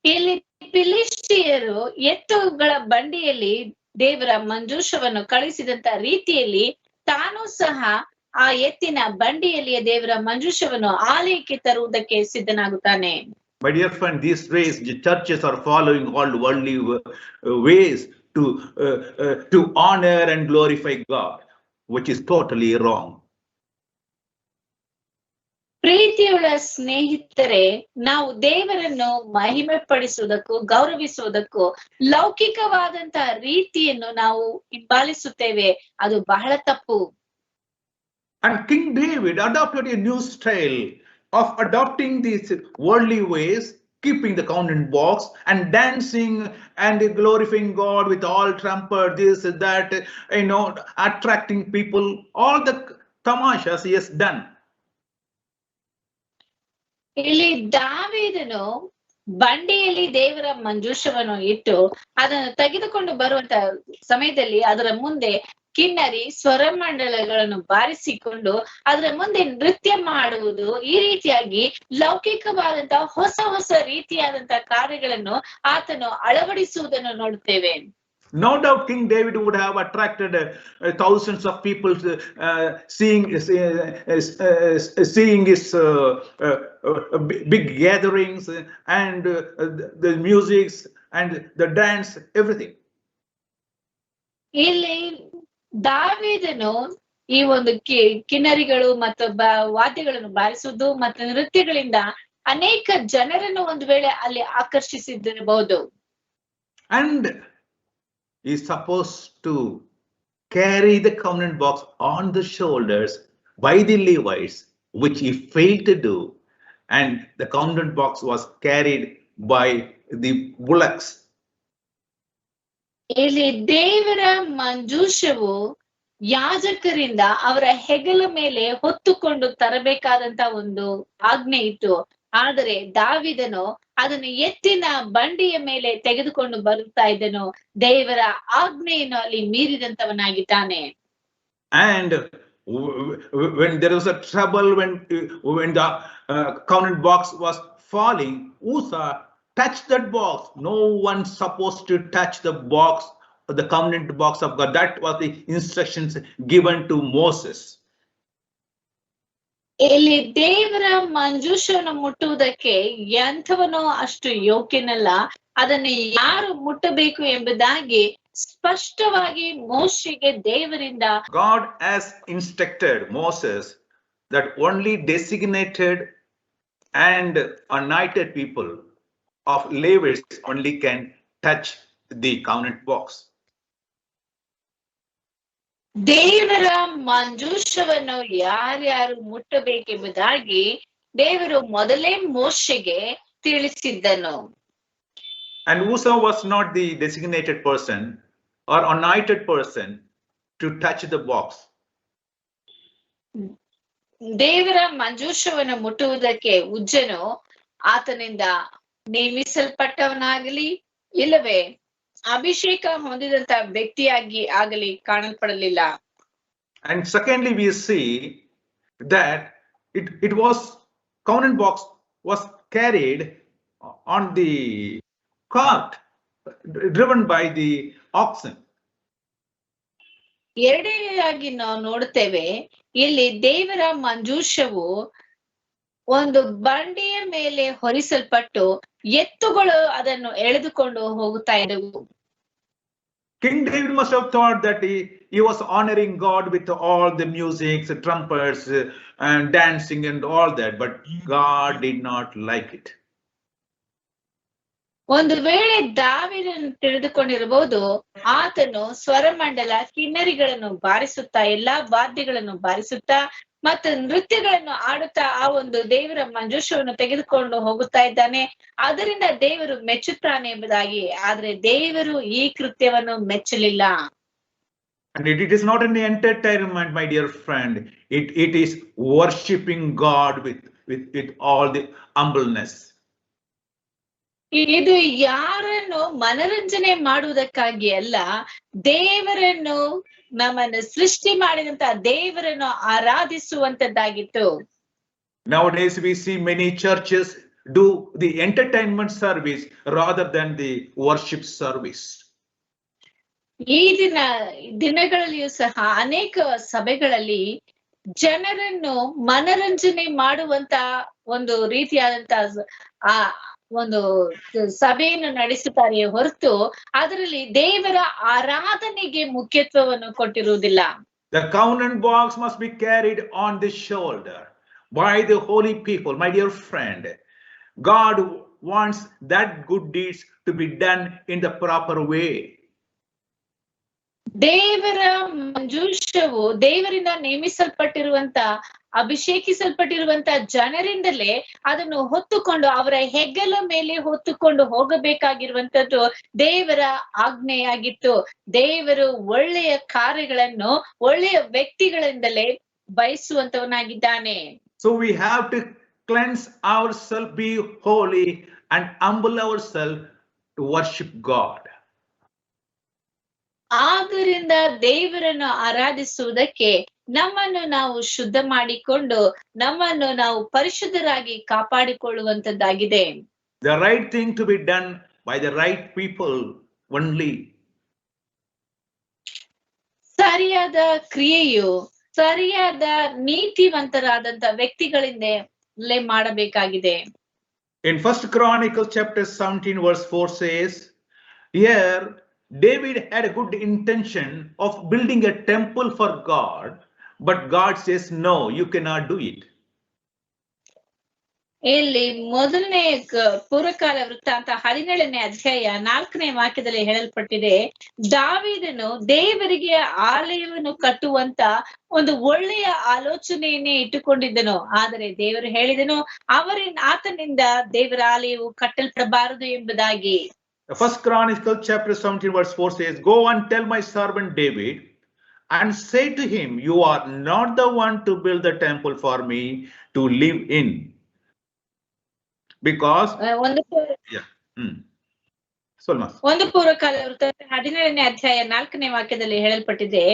ಇಲ್ಲಿ ಫಿಲಿಷ್ಟಿಯರು ಎತ್ತುಗಳ ಬಂಡಿಯಲ್ಲಿ ದೇವರ ಮಂಜೂಷವನ್ನು ಕಳಿಸಿದಂತ ರೀತಿಯಲ್ಲಿ ತಾನು ಸಹ ಆ ಎತ್ತಿನ ಬಂಡಿಯಲ್ಲಿಯ ದೇವರ ಮಂಜೂಷವನ್ನು ಆಲಯಕ್ಕೆ ತರುವುದಕ್ಕೆ ಸಿದ್ಧನಾಗುತ್ತಾನೆ. My dear friend, these days the churches are following all worldly ways to honor and glorify God, which is totally wrong. ಪ್ರೀತಿಯುಳ್ಳ ಸ್ನೇಹಿತರೆ, ನಾವು ದೇವರನ್ನು ಮಹಿಮೆ ಪಡಿಸುವುದಕ್ಕೂ ಗೌರವಿಸುವುದಕ್ಕೂ ಲೌಕಿಕವಾದಂತಹ ರೀತಿಯನ್ನು ನಾವು ಹಿಂಬಾಲಿಸುತ್ತೇವೆ. ಅದು ಬಹಳ ತಪ್ಪು. And King David adopted a new style of adopting these worldly ways, keeping the counting box and dancing and glorifying God with all trumpet, this, that, attracting people, all the tamashas he has done. ಇಲ್ಲಿ ದಾವೀದನು ಬಂಡಿಯಲ್ಲಿ ದೇವರ ಮಂಜೂಷವನ್ನು ಇಟ್ಟು ಅದನ್ನು ತೆಗೆದುಕೊಂಡು ಬರುವಂತ ಸಮಯದಲ್ಲಿ ಅದರ ಮುಂದೆ ಕಿನ್ನರಿ ಸ್ವರಮಂಡಲಗಳನ್ನು ಬಾರಿಸಿಕೊಂಡು ಅದರ ಮುಂದೆ ನೃತ್ಯ ಮಾಡುವುದು, ಈ ರೀತಿಯಾಗಿ ಲೌಕಿಕವಾದಂತಹ ಹೊಸ ರೀತಿಯಾದಂತಹ ಕಾರ್ಯಗಳನ್ನು ಆತನು ಅಳವಡಿಸುವುದನ್ನು ನೋಡುತ್ತೇವೆ. No doubt King David would have attracted thousands of people seeing his big gatherings and the music and the dance, everything. ಇಲ್ಲಿ ದಾವೀದನು ಈ ಒಂದು ಕಿನ್ನರಿಗಳು ಮತ್ತು ವಾದ್ಯಗಳನ್ನು ಬಾರಿಸುವುದು ಮತ್ತು ನೃತ್ಯಗಳಿಂದ ಅನೇಕ ಜನರನ್ನು ಒಂದು ವೇಳೆ ಅಲ್ಲಿ ಆಕರ್ಷಿಸಿದಿರಬಹುದು. And is supposed to carry the covenant box on the shoulders by the Levites, which he failed to do, and the covenant box was carried by the bullocks. ಇಲ್ಲಿ ದೇವರ ಮಂಜೂಷವು ಯಾಜಕರಿಂದ ಅವರ ಹೆಗಲ ಮೇಲೆ ಹೊತ್ತುಕೊಂಡು ತರಬೇಕಾದಂತ ಒಂದು ಆಜ್ಞೆ ಇತ್ತು. ಆದರೆ ದಾವೀದನು ಅದನ್ನು ಎತ್ತಿನ ಬಂಡಿಯ ಮೇಲೆ ತೆಗೆದುಕೊಂಡು ಬರುತ್ತಾ ಇದ್ದನು. ದೇವರ ಆಜ್ಞೆಯನ್ನು ಅಲ್ಲಿ ಮೀರಿದಂತವನಾಗಿದ್ದಾನೆ. And when there was a trouble, when the covenant box was falling, Uzzah touched that box. No one supposed to touch the box, the covenant box of God. That was the instructions given to Moses. ಇಲ್ಲಿ ದೇವರ ಮಂಜೂಷವನ್ನು ಮುಟ್ಟುವುದಕ್ಕೆ ಎಂಥವನು ಅಷ್ಟು ಯೋಗ್ಯನಲ್ಲ, ಅದನ್ನು ಯಾರು ಮುಟ್ಟಬೇಕು ಎಂಬುದಾಗಿ ಸ್ಪಷ್ಟವಾಗಿ ಮೋಶೆಗೆ ದೇವರಿಂದ God has instructed Moses that only designated and anointed people of Levites only can touch the covenant box. ದೇವರ ಮಂಜೂಷವನ್ನು ಯಾರ್ಯಾರು ಮುಟ್ಟಬೇಕೆಂಬುದಾಗಿ ದೇವರು ಮೊದಲೇ ಮೋಶೆಗೆ ತಿಳಿಸಿದ್ದನು. And Uzzah was not the designated person or anointed person to touch the box. ದೇವರ ಮಂಜೂಷವನ್ನು ಮುಟ್ಟುವುದಕ್ಕೆ ಉಜ್ಜನು ಆತನಿಂದ ನೇಮಿಸಲ್ಪಟ್ಟವನಾಗಲಿ ಇಲ್ಲವೇ ಅಭಿಷೇಕ ಹೊಂದಿದಂತ ವ್ಯಕ್ತಿಯಾಗಿ ಆಗಲಿ ಕಾಣಲ್ಪಡಲಿಲ್ಲ. And secondly, we see that it was covenant box was carried on the cart driven by the oxen. ಎರಡನೇದಾಗಿ ನಾವು ನೋಡುತ್ತೇವೆ, ಇಲ್ಲಿ ದೇವರ ಮಂಜೂಷವು ಒಂದು ಬಂಡಿಯ ಮೇಲೆ ಹೊರಿಸಲ್ಪಟ್ಟು ಎತ್ತುಗಳು ಅದನ್ನು ಎಳೆದುಕೊಂಡು ಹೋಗುತ್ತಾ ಇದ್ದವು. King David must have thought that he was honoring God with all the music, the trumpets, and dancing and all that, but God did not like it. ಒಂದು ವೇಳೆ ದಾವೀದನು ತಿಳಿದುಕೊಂಡಿರಬಹುದು, ಆತನು ಸ್ವರಮಂಡಲ ಕಿನ್ನರಿಗಳನ್ನು ಬಾರಿಸುತ್ತಾ ಎಲ್ಲಾ ವಾದ್ಯಗಳನ್ನು ಬಾರಿಸುತ್ತಾ ಮತ್ತು ನೃತ್ಯಗಳನ್ನು ಆಡುತ್ತಾ ಆ ಒಂದು ದೇವರ ಮಂಜೂಷವನ್ನು ತೆಗೆದುಕೊಂಡು ಹೋಗುತ್ತಾ ಇದ್ದಾನೆ, ಅದರಿಂದ ದೇವರು ಮೆಚ್ಚುತ್ತಾನೆ ಎಂಬುದಾಗಿ. ಆದ್ರೆ ದೇವರು ಈ ಕೃತ್ಯವನ್ನು ಮೆಚ್ಚಲಿಲ್ಲ. And it is not an entertainment, my dear friend. It is worshipping God with all the humbleness. ಇದು ಯಾರನ್ನು ಮನರಂಜನೆ ಮಾಡುವುದಕ್ಕಾಗಿ ಅಲ್ಲ, ದೇವರನ್ನು ನಮ್ಮನ್ನು ಸೃಷ್ಟಿ ಮಾಡಿದಂತ ದೇವರನ್ನು ಆರಾಧಿಸುವಂತದ್ದಾಗಿತ್ತು. Nowadays, we see many churches do the entertainment service rather than the worship service. ಈ ದಿನಗಳಲ್ಲಿಯೂ ಸಹ ಅನೇಕ ಸಭೆಗಳಲ್ಲಿ ಜನರನ್ನು ಮನರಂಜನೆ ಮಾಡುವಂತ ಒಂದು ರೀತಿಯಾದಂತ ಆ ಒಂದು ಸಭೆಯನ್ನು ನಡೆಸುತ್ತಾರೆ ಹೊರತು ಅದರಲ್ಲಿ ದೇವರ ಆರಾಧನೆಗೆ ಮುಖ್ಯತ್ವವನ್ನು ಕೊಟ್ಟಿರುವುದಿಲ್ಲ. The covenant box must be carried on the shoulder by the holy people. My dear friend, God wants that good deeds to be done in the proper way. ದೇವರ ಮಂಜೂಷವು ದೇವರಿಂದ ನೇಮಿಸಲ್ಪಟ್ಟಿರುವಂತ ಅಭಿಷೇಕಿಸಲ್ಪಟ್ಟಿರುವಂತ ಜನರಿಂದಲೇ ಅದನ್ನು ಹೊತ್ತುಕೊಂಡು ಅವರ ಹೆಗಲ ಮೇಲೆ ಹೊತ್ತುಕೊಂಡು ಹೋಗಬೇಕಾಗಿರುವಂತದ್ದು ದೇವರ ಆಜ್ಞೆಯಾಗಿತ್ತು. ದೇವರು ಒಳ್ಳೆಯ ಕಾರ್ಯಗಳನ್ನು ಒಳ್ಳೆಯ ವ್ಯಕ್ತಿಗಳಿಂದಲೇ ಬಯಸುವಂತವನಾಗಿದ್ದಾನೆ. So we have to cleanse ourselves, be holy, and humble ourselves to worship God. ಆದ್ದರಿಂದ ದೇವರನ್ನು ಆರಾಧಿಸುವುದಕ್ಕೆ ನಮ್ಮನ್ನು ನಾವು ಶುದ್ಧ ಮಾಡಿಕೊಂಡು ನಮ್ಮನ್ನು ನಾವು ಪರಿಶುದ್ಧರಾಗಿ ಕಾಪಾಡಿಕೊಳ್ಳುವಂತದ್ದಾಗಿದೆ. The right thing to be done by the right people only. ಸರಿಯಾದ ಕ್ರಿಯೆಯು ಸರಿಯಾದ ನೀತಿವಂತರಾದಂತ ವ್ಯಕ್ತಿಗಳಿಂದಲೇ ಮಾಡಬೇಕಾಗಿದೆ. In 1 Chronicles chapter 17 verse 4 says, here David had a good intention of building a temple for God, but God says, no, you cannot do it. ಇಲ್ಲಿ ಮೊದಲನೇ ಪೂರ್ವಕಾಲ ವೃತ್ತಾಂತ 17ನೇ ಅಧ್ಯಾಯ 4ನೇ ವಾಕ್ಯದಲ್ಲಿ ಹೇಳಲ್ಪಟ್ಟಿದೆ, ದಾವೀದನು ದೇವರಿಗೆ ಆಲಯವನ್ನು ಕಟ್ಟುವಂತ ಒಂದು ಒಳ್ಳೆಯ ಆಲೋಚನೆಯನ್ನೇ ಇಟ್ಟುಕೊಂಡಿದ್ದನು. ಆದರೆ ದೇವರು ಹೇಳಿದನು ಆತನಿಂದ ದೇವರ ಆಲಯವು ಕಟ್ಟಲ್ಪಡಬಾರದು ಎಂಬುದಾಗಿ. 1 Chronicles chapter 17 verse 4 says, go and tell my servant David and say to him, you are not the one to build the temple for me to live in. Because ಒಂದು ಪೂರ್ವಕಾಲ ವೃತ್ತಾಂತ 17ನೇ ಅಧ್ಯಾಯ 4ನೇ ವಾಕ್ಯದಲ್ಲಿ ಹೇಳಲ್ಪಟ್ಟಿದೆ,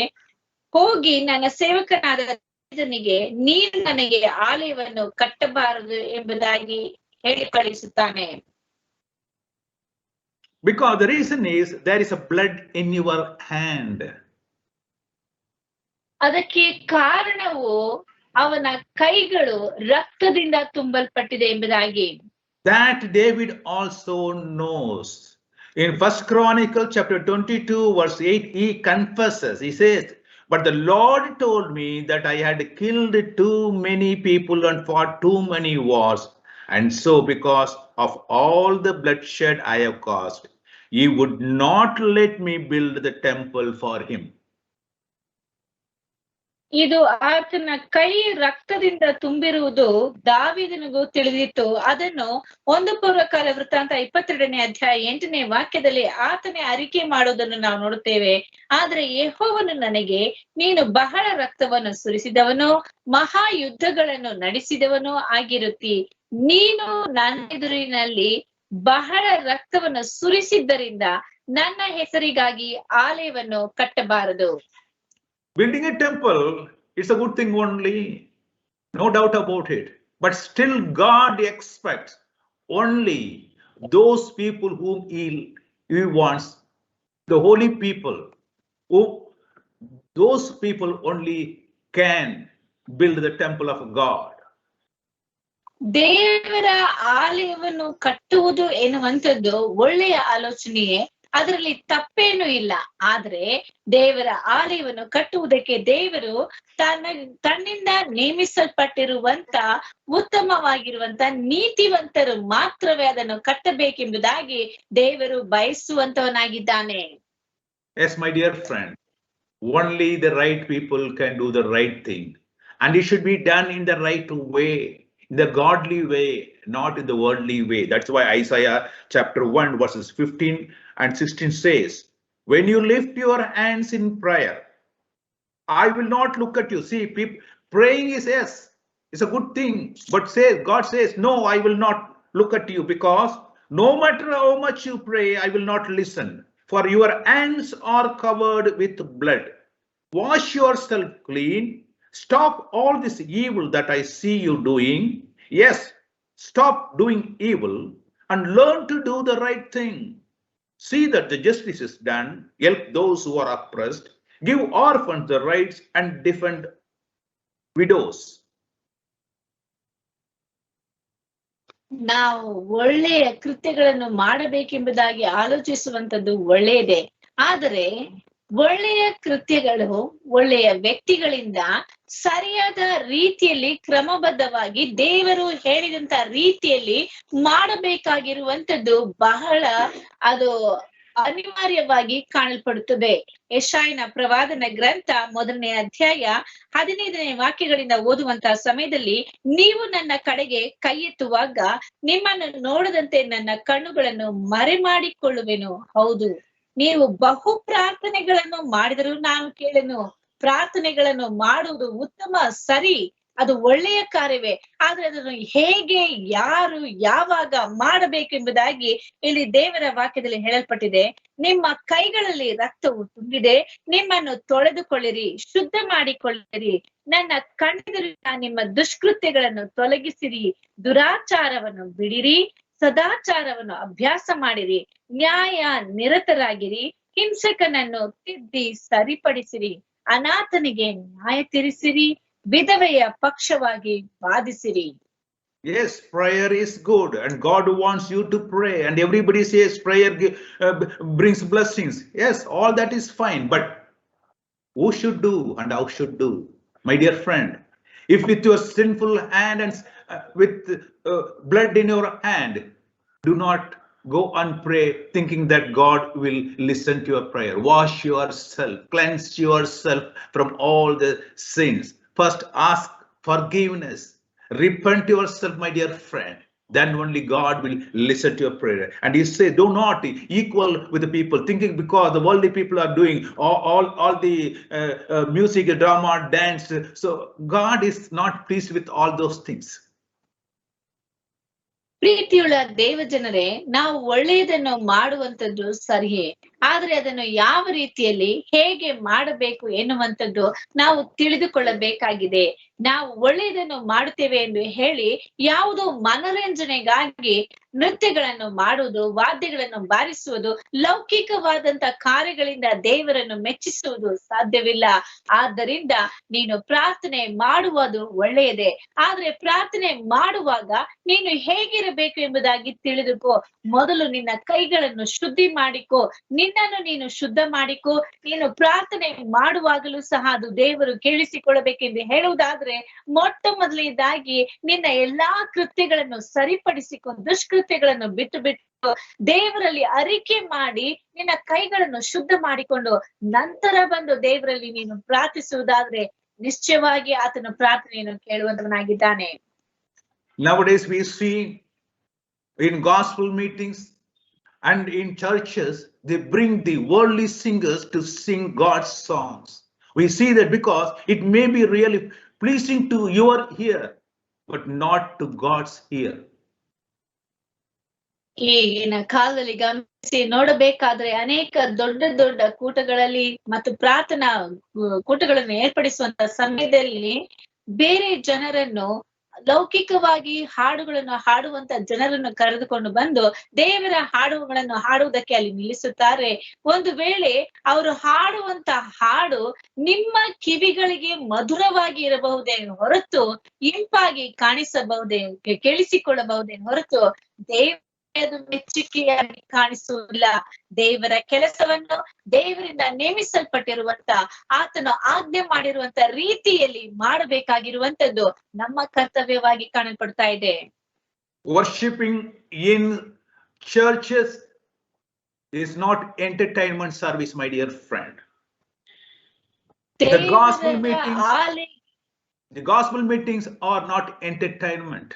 ಹೋಗಿ ನನ್ನ ಸೇವಕನಾದ ದಾವೀದನಿಗೆ ನೀನು ನನಗೆ ಆಲಯವನ್ನು ಕಟ್ಟಬಾರದು ಎಂಬುದಾಗಿ ಹೇಳಿ ಕಳಿಸುತ್ತಾನೆ. Because the reason is there is a blood in your hand. ಅದಕ್ಕೆ ಕಾರಣವು ಅವನ ಕೈಗಳು ರಕ್ತದಿಂದ ತುಂಬಲ್ಪಟ್ಟಿದೆ ಎಂಬುದಾಗಿ. That David also knows. In 1 Chronicles chapter 22 verse 8, he confesses, he says, but the Lord told me that I had killed too many people and fought too many wars. And so because of all the bloodshed I have caused, he would not let me build the temple for him. ಇದು ಆತನ ಕೈ ರಕ್ತದಿಂದ ತುಂಬಿರುವುದು ದಾವೀದನಿಗೂ ತಿಳಿದಿತ್ತು. ಅದನ್ನು ಒಂದು ಪೂರ್ವಕಾಲ ವೃತ್ತಾಂತ 22ನೇ ಅಧ್ಯಾಯ 8ನೇ ವಾಕ್ಯದಲ್ಲಿ ಆತನೇ ಅರಿಕೆ ಮಾಡುವುದನ್ನು ನಾವು ನೋಡುತ್ತೇವೆ. ಆದ್ರೆ ಯೆಹೋವನು ನನಗೆ, ನೀನು ಬಹಳ ರಕ್ತವನ್ನು ಸುರಿಸಿದವನು, ಮಹಾ ಯುದ್ಧಗಳನ್ನು ನಡೆಸಿದವನು ಆಗಿರುತ್ತಿ. ನೀನು ನನ್ನ ಎದುರಿನಲ್ಲಿ ಬಹಳ ರಕ್ತವನ್ನು ಸುರಿಸಿದ್ದರಿಂದ ನನ್ನ ಹೆಸರಿಗಾಗಿ ಆಲಯವನ್ನು ಕಟ್ಟಬಾರದು. Building a temple is a good thing only, no doubt about it. But still God expects only those people whom he wants, the holy people, who those people only can build the temple of God. ದೇವರ ಆಲಯವನ್ನು ಕಟ್ಟುವುದು ಎನ್ನುವಂಥದ್ದು ಒಳ್ಳೆಯ ಆಲೋಚನೆಯೇ, ಅದರಲ್ಲಿ ತಪ್ಪೇನೂ ಇಲ್ಲ. ಆದ್ರೆ ದೇವರ ಆಲಯವನ್ನು ಕಟ್ಟುವುದಕ್ಕೆ ದೇವರು ತನ್ನಿಂದ ನೇಮಿಸಲ್ಪಟ್ಟಿರುವಂತ ಉತ್ತಮವಾಗಿರುವಂತ ನೀತಿವಂತರು ಮಾತ್ರವೇ ಅದನ್ನು ಕಟ್ಟಬೇಕೆಂಬುದಾಗಿ ದೇವರು ಬಯಸುವಂತವನಾಗಿದ್ದಾನೆ. Yes, my dear friend, only the right people can do the right thing, and it should be done in the right way, in the godly way, not in the worldly way. That's why Isaiah chapter 1 verses 15 and 16 says, when you lift your hands in prayer, I will not look at you. See, people, praying is yes, it's a good thing, but God says, no, I will not look at you, because no matter how much you pray, I will not listen, for your hands are covered with blood. Wash yourself clean Stop all this evil that I see you doing. Yes, stop doing evil and learn to do the right thing. See that the justice is done, help those who are oppressed, give orphans the rights, and defend widows. ನಾವು ಒಳ್ಳೆಯ ಕೃತ್ಯಗಳನ್ನು ಮಾಡಬೇಕೆಂಬುದಾಗಿ ಆಲೋಚಿಸುವಂತದ್ದು ಒಳ್ಳೆಯದೇ. ಆದರೆ ಒಳ್ಳೆಯ ಕೃತ್ಯಗಳು ಒಳ್ಳೆಯ ವ್ಯಕ್ತಿಗಳಿಂದ ಸರಿಯಾದ ರೀತಿಯಲ್ಲಿ ಕ್ರಮಬದ್ಧವಾಗಿ ದೇವರು ಹೇಳಿದಂತ ರೀತಿಯಲ್ಲಿ ಮಾಡಬೇಕಾಗಿರುವಂತದ್ದು ಬಹಳ ಅದು ಅನಿವಾರ್ಯವಾಗಿ ಕಾಣಲ್ಪಡುತ್ತದೆ. ಯೆಶಾಯನ ಪ್ರವಾದನ ಗ್ರಂಥ 1ನೇ ಅಧ್ಯಾಯ 15ನೇ ವಾಕ್ಯಗಳಿಂದ ಓದುವಂತಹ ಸಮಯದಲ್ಲಿ, ನೀವು ನನ್ನ ಕಡೆಗೆ ಕೈ ಎತ್ತುವಾಗ ನಿಮ್ಮನ್ನು ನೋಡದಂತೆ ನನ್ನ ಕಣ್ಣುಗಳನ್ನು ಮರೆ ಮಾಡಿಕೊಳ್ಳುವೆನು. ಹೌದು, ನೀವು ಬಹು ಪ್ರಾರ್ಥನೆಗಳನ್ನು ಮಾಡಿದರೂ ನಾನು ಕೇಳೆನು. ಪ್ರಾರ್ಥನೆಗಳನ್ನು ಮಾಡುವುದು ಉತ್ತಮ, ಸರಿ, ಅದು ಒಳ್ಳೆಯ ಕಾರ್ಯವೇ. ಆದ್ರೆ ಅದನ್ನು ಹೇಗೆ, ಯಾರು, ಯಾವಾಗ ಮಾಡಬೇಕೆಂಬುದಾಗಿ ಇಲ್ಲಿ ದೇವರ ವಾಕ್ಯದಲ್ಲಿ ಹೇಳಲ್ಪಟ್ಟಿದೆ. ನಿಮ್ಮ ಕೈಗಳಲ್ಲಿ ರಕ್ತವು ತುಂಬಿದೆ, ನಿಮ್ಮನ್ನು ತೊಳೆದುಕೊಳ್ಳಿರಿ, ಶುದ್ಧ ಮಾಡಿಕೊಳ್ಳಿರಿ. ನನ್ನ ಕಣ್ಣೆದುರಿನ ನಿಮ್ಮ ದುಷ್ಕೃತ್ಯಗಳನ್ನು ತೊಲಗಿಸಿರಿ, ದುರಾಚಾರವನ್ನು ಬಿಡಿರಿ, ಸದಾಚಾರವನ್ನು ಅಭ್ಯಾಸ ಮಾಡಿರಿ, ನ್ಯಾಯ ನಿರತರಾಗಿರಿ, ಹಿಂಸಕನನ್ನು ತಿದ್ದಿ ಸರಿಪಡಿಸಿರಿ, ಅನಾಥನಿಗೆ ನ್ಯಾಯ ತೀರಿಸಿರಿ, ವಿಧವೆಯ ಪಕ್ಷವಾಗಿ ವಾದಿಸಿರಿ. Yes, prayer is good and God wants you to pray, and everybody says prayer brings blessings. Yes, all that is fine, but who should do and how should do? My dear friend, if with your sinful hand and with blood in your hand, do not go and pray thinking that God will listen to your prayer. Wash yourself, cleanse yourself from all the sins. First ask forgiveness, repent yourself, my dear friend. Then only God will listen to your prayer. And he says, do not equal with the people, thinking because the worldly people are doing all the music, drama, dance. So God is not pleased with all those things. ಪ್ರೀತಿಯುಳ್ಳ ದೇವ ಜನರೇ, ನಾವು ಒಳ್ಳೆಯದನ್ನು ಮಾಡುವಂತದ್ದು ಸರಿಯೇ, ಆದ್ರೆ ಅದನ್ನು ಯಾವ ರೀತಿಯಲ್ಲಿ ಹೇಗೆ ಮಾಡಬೇಕು ಎನ್ನುವಂಥದ್ದು ನಾವು ತಿಳಿದುಕೊಳ್ಳಬೇಕಾಗಿದೆ. ನಾವು ಒಳ್ಳೆಯದನ್ನು ಮಾಡುತ್ತೇವೆ ಎಂದು ಹೇಳಿ ಯಾವುದೋ ಮನರಂಜನೆಗಾಗಿ ನೃತ್ಯಗಳನ್ನು ಮಾಡುವುದು, ವಾದ್ಯಗಳನ್ನು ಬಾರಿಸುವುದು, ಲೌಕಿಕವಾದಂತ ಕಾರ್ಯಗಳಿಂದ ದೇವರನ್ನು ಮೆಚ್ಚಿಸುವುದು ಸಾಧ್ಯವಿಲ್ಲ. ಆದ್ದರಿಂದ ನೀನು ಪ್ರಾರ್ಥನೆ ಮಾಡುವುದು ಒಳ್ಳೆಯದೇ, ಆದ್ರೆ ಪ್ರಾರ್ಥನೆ ಮಾಡುವಾಗ ನೀನು ಹೇಗಿರಬೇಕು ಎಂಬುದಾಗಿ ತಿಳಿದುಕೋ. ಮೊದಲು ನಿನ್ನ ಕೈಗಳನ್ನು ಶುದ್ಧಿ ಮಾಡಿಕೋ, ನಿನ್ನನ್ನು ನೀನು ಶುದ್ಧ ಮಾಡಿಕೋ. ನೀನು ಪ್ರಾರ್ಥನೆ ಮಾಡುವಾಗಲೂ ಸಹ ಅದು ದೇವರು ಕೇಳಿಸಿಕೊಳ್ಳಬೇಕೆಂದು ಹೇಳುವುದಾದ್ರೆ ಮೊಟ್ಟ ಮೊದಲನೇದಾಗಿ ನಿನ್ನ ಎಲ್ಲಾ ಕೃತ್ಯಗಳನ್ನು ಸರಿಪಡಿಸಿಕೊಂಡು ದುಷ್ಕೃತ್ಯಗಳನ್ನು ಬಿಟ್ಟು ದೇವರಲ್ಲಿ ಅರಿಕೆ ಮಾಡಿ ನಿನ್ನ ಕೈಗಳನ್ನು ಶುದ್ಧ ಮಾಡಿಕೊಂಡು ನಂತರ ಬಂದು ದೇವರಲ್ಲಿ ನೀನು ಪ್ರಾರ್ಥಿಸುವುದಾದ್ರೆ ನಿಶ್ಚಯವಾಗಿ ಆತನ ಪ್ರಾರ್ಥನೆಯನ್ನು ಕೇಳುವಂತವನಾಗಿದ್ದಾನೆ. Nowadays we see in gospel meetings and in churches, they bring the worldly singers to sing God's songs. We see that because it may be really pleasing to your ear, but not to God's ear. ಈಗಿನ ಕಾಲದಲ್ಲಿ ಗಮನಿಸಿ ನೋಡಬೇಕಾದ್ರೆ ಅನೇಕ ದೊಡ್ಡ ದೊಡ್ಡ ಕೂಟಗಳಲ್ಲಿ ಮತ್ತು ಪ್ರಾರ್ಥನಾ ಕೂಟಗಳನ್ನು ಏರ್ಪಡಿಸುವಂತ ಸಮಯದಲ್ಲಿ ಬೇರೆ ಜನರನ್ನು, ಲೌಕಿಕವಾಗಿ ಹಾಡುಗಳನ್ನು ಹಾಡುವಂತ ಜನರನ್ನು ಕರೆದುಕೊಂಡು ಬಂದು ದೇವರ ಹಾಡುಗಳನ್ನು ಹಾಡುವುದಕ್ಕೆ ಅಲ್ಲಿ ನಿಲ್ಲಿಸುತ್ತಾರೆ. ಒಂದು ವೇಳೆ ಅವರು ಹಾಡುವಂತ ಹಾಡು ನಿಮ್ಮ ಕಿವಿಗಳಿಗೆ ಮಧುರವಾಗಿ ಇರಬಹುದೇ ಹೊರತು, ಇಂಪಾಗಿ ಕಾಣಿಸಬಹುದೇ, ಕೇಳಿಸಿಕೊಳ್ಳಬಹುದೇ ಹೊರತು ಅದು ಮೆಚ್ಚುಗೆಯಾಗಿ ಕಾಣಿಸುವುದಿಲ್ಲ. ದೇವರ ಕೆಲಸವನ್ನು ದೇವರಿಂದ ನೇಮಿಸಲ್ಪಟ್ಟಿರುವಂತ, ಆತನು ಆಜ್ಞೆ ಮಾಡಿರುವಂತ ರೀತಿಯಲ್ಲಿ ಮಾಡಬೇಕಾಗಿರುವಂತದ್ದು ನಮ್ಮ ಕರ್ತವ್ಯವಾಗಿ ಕಾಣಲ್ಪಡ್ತಾ ಇದೆ. Worshipping in churches is not entertainment service, my dear friend. The gospel meetings are not entertainment.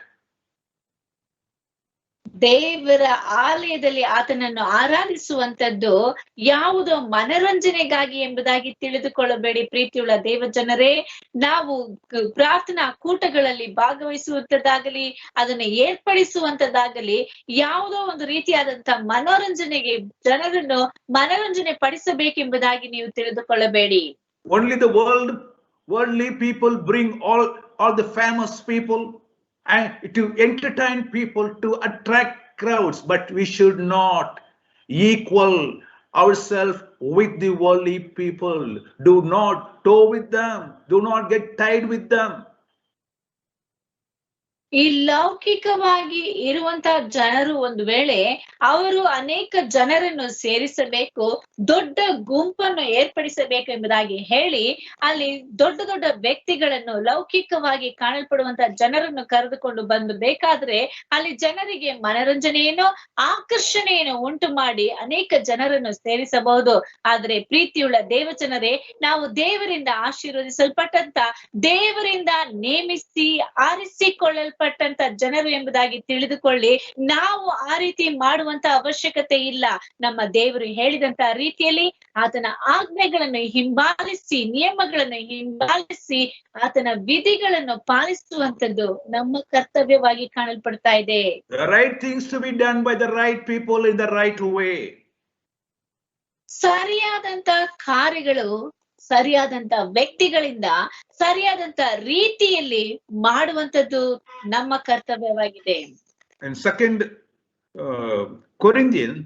ದೇವರ ಆಲಯದಲ್ಲಿ ಆತನನ್ನು ಆರಾಧಿಸುವಂತದ್ದು ಯಾವುದೋ ಮನರಂಜನೆಗಾಗಿ ಎಂಬುದಾಗಿ ತಿಳಿದುಕೊಳ್ಳಬೇಡಿ. ಪ್ರೀತಿಯುಳ್ಳ ದೇವ ಜನರೇ, ನಾವು ಪ್ರಾರ್ಥನಾ ಕೂಟಗಳಲ್ಲಿ ಭಾಗವಹಿಸುವಂತದ್ದಾಗಲಿ ಅದನ್ನು ಏರ್ಪಡಿಸುವಂತದ್ದಾಗಲಿ ಯಾವುದೋ ಒಂದು ರೀತಿಯಾದಂತ ಮನೋರಂಜನೆಗೆ ಜನರನ್ನು ಮನರಂಜನೆ ಪಡಿಸಬೇಕೆಂಬುದಾಗಿ ನೀವು ತಿಳಿದುಕೊಳ್ಳಬೇಡಿ. Only the world Worldly people bring all the famous people and to entertain people, to attract crowds, but we should not equal ourselves with the worldly people. Do not tow with them, do not get tied with them. ಈ ಲೌಕಿಕವಾಗಿ ಇರುವಂತಹ ಜನರು ಒಂದು ವೇಳೆ ಅವರು ಅನೇಕ ಜನರನ್ನು ಸೇರಿಸಬೇಕು, ದೊಡ್ಡ ಗುಂಪನ್ನು ಏರ್ಪಡಿಸಬೇಕು ಎಂಬುದಾಗಿ ಹೇಳಿ ಅಲ್ಲಿ ದೊಡ್ಡ ದೊಡ್ಡ ವ್ಯಕ್ತಿಗಳನ್ನು, ಲೌಕಿಕವಾಗಿ ಕಾಣಲ್ಪಡುವಂತಹ ಜನರನ್ನು ಕರೆದುಕೊಂಡು ಬಂದು ಬೇಕಾದ್ರೆ ಅಲ್ಲಿ ಜನರಿಗೆ ಮನರಂಜನೆಯನ್ನು, ಆಕರ್ಷಣೆಯನ್ನು ಉಂಟು ಮಾಡಿ ಅನೇಕ ಜನರನ್ನು ಸೇರಿಸಬಹುದು. ಆದ್ರೆ ಪ್ರೀತಿಯುಳ್ಳ ದೇವಜನರೇ, ನಾವು ದೇವರಿಂದ ಆಶೀರ್ವದಿಸಲ್ಪಟ್ಟಂತ, ದೇವರಿಂದ ನೇಮಿಸಿ ಆರಿಸಿಕೊಳ್ಳಲ್ಪಟ್ಟಂತ ಜನರು ಎಂಬುದಾಗಿ ತಿಳಿದುಕೊಳ್ಳಿ. ನಾವು ಆ ರೀತಿ ಮಾಡುವಂತ ಅವಶ್ಯಕತೆ ಇಲ್ಲ. ನಮ್ಮ ದೇವರು ಹೇಳಿದಂತ ರೀತಿಯಲ್ಲಿ ಆತನ ಆಜ್ಞೆಗಳನ್ನು ಹಿಂಬಾಲಿಸಿ, ನಿಯಮಗಳನ್ನು ಹಿಂಬಾಲಿಸಿ, ಆತನ ವಿಧಿಗಳನ್ನು ಪಾಲಿಸುವಂತದ್ದು ನಮ್ಮ ಕರ್ತವ್ಯವಾಗಿ ಕಾಣಲ್ಪಡ್ತಾ ಇದೆ. The right things to be done by the right people in the right way. ಸರಿಯಾದಂತ ಕಾರ್ಯಗಳು ಸರಿಯಾದಂತ ವ್ಯಕ್ತಿಗಳಿಂದ ಸರಿಯಾದಂತ ರೀತಿಯಲ್ಲಿ ಮಾಡುವಂತದ್ದು ನಮ್ಮ ಕರ್ತವ್ಯವಾಗಿದೆ. And second Corinthians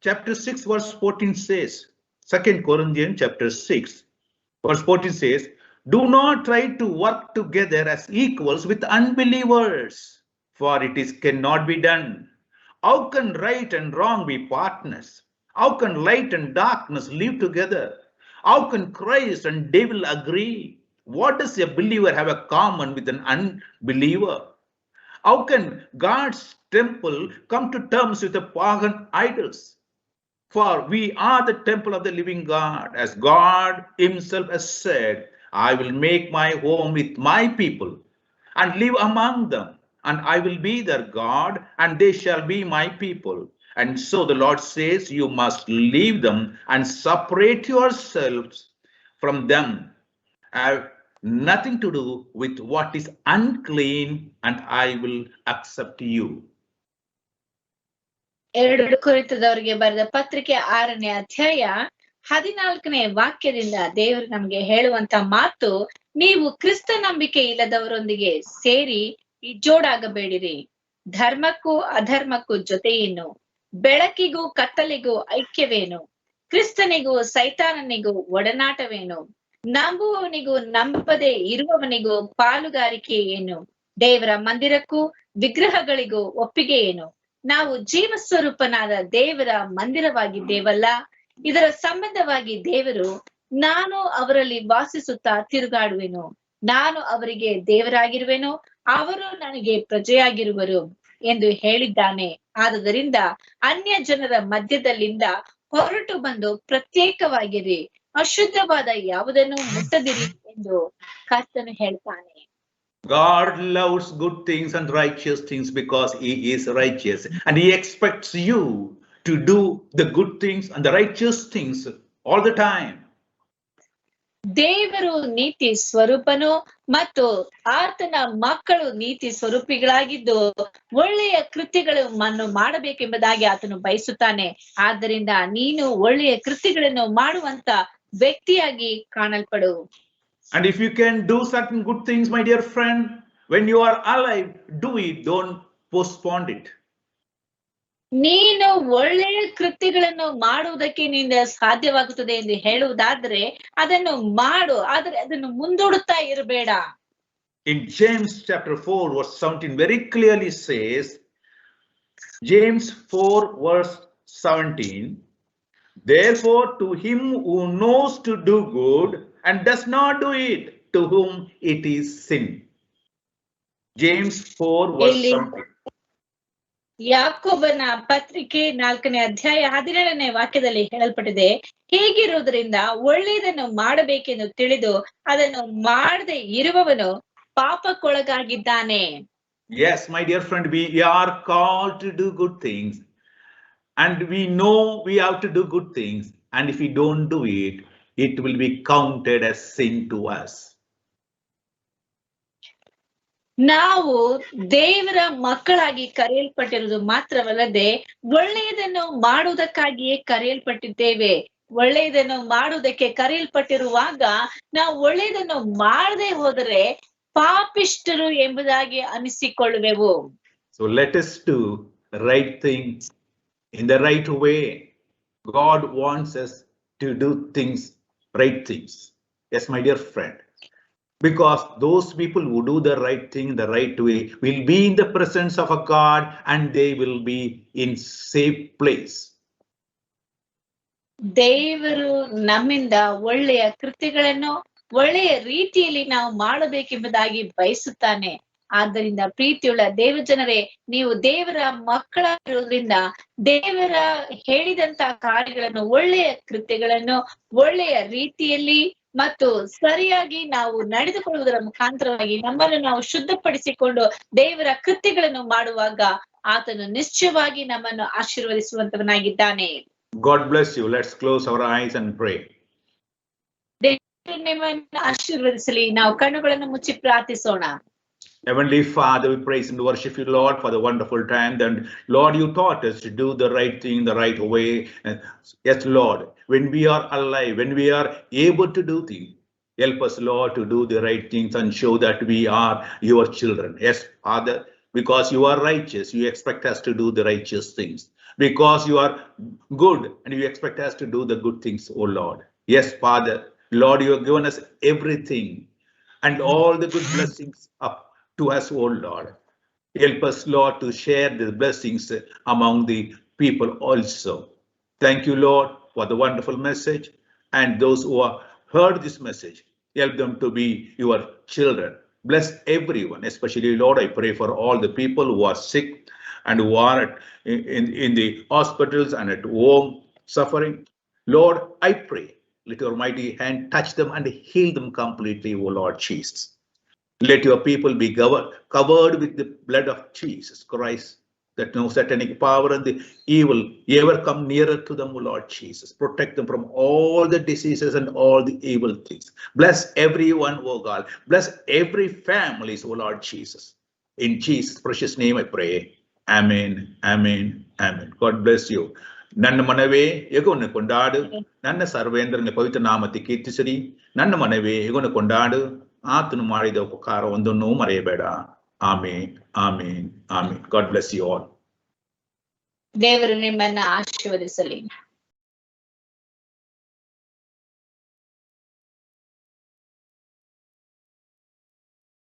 chapter 6 verse 14 says, 2 Corinthians chapter 6 verse 14 says, do not try to work together as equals with unbelievers, for it cannot be done. How can right and wrong be partners? How can light and darkness live together? How can Christ and devil agree? What does a believer have in common with an unbeliever? How can God's temple come to terms with the pagan idols? For we are the temple of the living God, as God himself has said, I will make my home with my people and live among them, and I will be their God, and they shall be my people. And so the Lord says, you must leave them and separate yourselves from them. Have nothing to do with what is unclean, and I will accept you. 2 ಕೊರಿಂಥದವರಿಗೆ ಬರೆದ ಪತ್ರಿಕೆ 6ನೇ ಅಧ್ಯಾಯ 14ನೇ ವಾಕ್ಯದಿಂದ ದೇವರು ನಮ್ಗೆ ಹೇಳುವಂತ ಮಾತು, ನೀವು ಕ್ರಿಸ್ತ ನಂಬಿಕೆ ಇಲ್ಲದವರೊಂದಿಗೆ ಸೇರಿ ಇಜ್ಜೋಡಾಗಬೇಡಿರಿ. ಧರ್ಮಕ್ಕೂ ಅಧರ್ಮಕ್ಕೂ ಜೊತೆಯೇನು? ಬೆಳಕಿಗೂ ಕತ್ತಲಿಗೂ ಐಕ್ಯವೇನು? ಕ್ರಿಸ್ತನಿಗೂ ಸೈತಾನನಿಗೂ ಒಡನಾಟವೇನು? ನಂಬುವವನಿಗೂ ನಂಬದೇ ಇರುವವನಿಗೂ ಪಾಲುಗಾರಿಕೆ ಏನು? ದೇವರ ಮಂದಿರಕ್ಕೂ ವಿಗ್ರಹಗಳಿಗೂ ಒಪ್ಪಿಗೆ ಏನು? ನಾವು ಜೀವ ಸ್ವರೂಪನಾದ ದೇವರ ಮಂದಿರವಾಗಿದ್ದೇವಲ್ಲ. ಇದರ ಸಂಬಂಧವಾಗಿ ದೇವರು, ನಾನು ಅವರಲ್ಲಿ ವಾಸಿಸುತ್ತಾ ತಿರುಗಾಡುವೆನು, ನಾನು ಅವರಿಗೆ ದೇವರಾಗಿರುವೆನು, ಅವರು ನನಗೆ ಪ್ರಜೆಯಾಗಿರುವರು ಎಂದು ಹೇಳಿದ್ದಾನೆ. ಆದುದರಿಂದ ಅನ್ಯ ಜನರ ಮಧ್ಯದಲ್ಲಿಂದ ಹೊರಟು ಬಂದು ಪ್ರತ್ಯೇಕವಾಗಿರಿ, ಅಶುದ್ಧವಾದ ಯಾವುದನ್ನು ಮುಟ್ಟದಿರಿ ಎಂದು ಕರ್ತನು ಹೇಳ್ತಾನೆ. God loves good things and righteous things because he is righteous, and he expects you to do the good things and the righteous things all the time. ದೇವರು ನೀತಿ ಸ್ವರೂಪನು ಮತ್ತು ಆತನ ಮಕ್ಕಳು ನೀತಿ ಸ್ವರೂಪಿಗಳಾಗಿದ್ದು ಒಳ್ಳೆಯ ಕೃತ್ಯಗಳನ್ನು ಮಾಡಬೇಕೆಂಬುದಾಗಿ ಆತನು ಬಯಸುತ್ತಾನೆ. ಆದ್ದರಿಂದ ನೀನು ಒಳ್ಳೆಯ ಕೃತ್ಯಗಳನ್ನು ಮಾಡುವಂತ ವ್ಯಕ್ತಿಯಾಗಿ ಕಾಣಲ್ಪಡು. And if you can do certain good things, my dear friend, when you are alive, do it, don't postpone it. ನೀನು ಒಳ್ಳೆಯ ಕೃತ್ಯಗಳನ್ನು ಮಾಡುವುದಕ್ಕೆ ನಿಂದ ಸಾಧ್ಯವಾಗುತ್ತದೆ ಎಂದು ಹೇಳುವುದಾದ್ರೆ ಅದನ್ನು ಮಾಡು, ಆದ್ರೆ ಅದನ್ನು ಮುಂದೂಡುತ್ತಾ ಇರಬೇಡ. In James chapter 4 verse 17 very clearly says, James 4 verse 17, therefore to him who knows to do good and does not do it, to whom it is sin. James 4 verse 17. ಯಾಕೋಬನ ಪತ್ರಿಕೆ 4ನೇ ಅಧ್ಯಾಯ 17ನೇ ವಾಕ್ಯದಲ್ಲಿ ಹೇಳಲ್ಪಟ್ಟಿದೆ, ಹೀಗಿರುವುದರಿಂದ ಒಳ್ಳೆಯದನ್ನು ಮಾಡಬೇಕೆಂದು ತಿಳಿದು ಅದನ್ನು ಮಾಡದೆ ಇರುವವನು ಪಾಪಕ್ಕೊಳಗಾಗಿದ್ದಾನೆ. Yes, my dear friend, we are called to do good things, and we know we have to do good things, and if we don't do it, it will be counted as sin to us. ನಾವು ದೇವರ ಮಕ್ಕಳಾಗಿ ಕರೆಯಲ್ಪಟ್ಟಿರುವುದು ಮಾತ್ರವಲ್ಲದೆ ಒಳ್ಳೆಯದನ್ನು ಮಾಡುವುದಕ್ಕಾಗಿಯೇ ಕರೆಯಲ್ಪಟ್ಟಿದ್ದೇವೆ. ಒಳ್ಳೆಯದನ್ನು ಮಾಡುವುದಕ್ಕೆ ಕರೆಯಲ್ಪಟ್ಟಿರುವಾಗ ನಾವು ಒಳ್ಳೆಯದನ್ನು ಮಾಡದೆ ಹೋದರೆ ಪಾಪಿಷ್ಠರು ಎಂಬುದಾಗಿ ಅನಿಸಿಕೊಳ್ಳುವೆವು. So let us do the right thing in the right way. God wants us to do things, right things. Yes, my dear friend. Because those people who do the right thing the right way will be in the presence of a God and they will be in safe place. ದೇವರು ನಮ್ಮಿಂದ ಒಳ್ಳೆಯ ಕೃತ್ಯಗಳನ್ನು ಒಳ್ಳೆಯ ರೀತಿಯಲ್ಲಿ ನಾವು ಮಾಡಬೇಕೆಂಬುದಾಗಿ ಬಯಸುತ್ತಾನೆ. ಆದ್ದರಿಂದ ಪ್ರೀತಿಯುಳ್ಳ ದೇವಜನರೇ, ನೀವು ದೇವರ ಮಕ್ಕಳಾಗಿರುವುದರಿಂದ ದೇವರ ಹೇಳಿದಂತ ಕಾರ್ಯಗಳನ್ನು, ಒಳ್ಳೆಯ ಕೃತ್ಯಗಳನ್ನು ಒಳ್ಳೆಯ ರೀತಿಯಲ್ಲಿ ಮತ್ತು ಸರಿಯಾಗಿ ನಾವು ನಡೆದುಕೊಳ್ಳುವುದರ ಮುಖಾಂತರವಾಗಿ ನಮ್ಮನ್ನು ನಾವು ಶುದ್ಧಪಡಿಸಿಕೊಂಡು ದೇವರ ಕೃತ್ಯಗಳನ್ನು ಮಾಡುವಾಗ ಆತನು ನಿಶ್ಚಯವಾಗಿ ನಮ್ಮನ್ನು ಆಶೀರ್ವದಿಸುವಂತವನಾಗಿದ್ದಾನೆ. God bless you. Let's close our eyes and pray. ದೇವರು ನಿಮ್ಮನ್ನು ಆಶೀರ್ವದಿಸಲಿ. ನಾವು ಕಣ್ಣುಗಳನ್ನು ಮುಚ್ಚಿ ಪ್ರಾರ್ಥಿಸೋಣ. Heavenly Father, we praise and worship you, Lord, for the wonderful time. And Lord, you taught us to do the right thing the right way. And yes, Lord, when we are alive, when we are able to do things, help us, Lord, to do the right things and show that we are your children. Yes, Father, because you are righteous, you expect us to do the righteous things. Because you are good and you expect us to do the good things, oh Lord. Yes, Father, Lord, you have given us everything and all the good blessings up to us, oh Lord. Help us, Lord, to share the blessings among the people also. Thank you, Lord, for the wonderful message, and those who have heard this message, help them to be your children. Bless everyone, especially, Lord, I pray for all the people who are sick and who are in the hospitals and at home suffering. Lord, I pray, let your mighty hand touch them and heal them completely, O Lord Jesus. Let your people be covered with the blood of Jesus Christ, that no satanic power and the evil ever come nearer to them, O Lord Jesus. Protect them from all the diseases and all the evil things. Bless everyone, O God. Bless every family, O Lord Jesus. In Jesus' precious name I pray. Amen, amen, amen. God bless you. ನನ್ನ ಮನವೇ ಯೆಹೋವನನ್ನು ಕೊಂಡಾಡು, ನನ್ನ ಸರ್ವೇಂದ್ರನ ಪವಿತ್ರ ನಾಮಕ್ಕೆ ಕೀರ್ತಿಸಿರಿ. ನನ್ನ ಮನವೇ ಯೆಹೋವನನ್ನು ಕೊಂಡಾಡು, ಆತನು ಮಾಡಿದ ಉಪಕಾರ ಒಂದನ್ನೂ ಮರೆಯಬೇಡ. Amen, amen, amen. God bless you all. ದೇವರು ನಿಮ್ಮನ್ನ ಆಶೀರ್ವದಿಸಲಿ.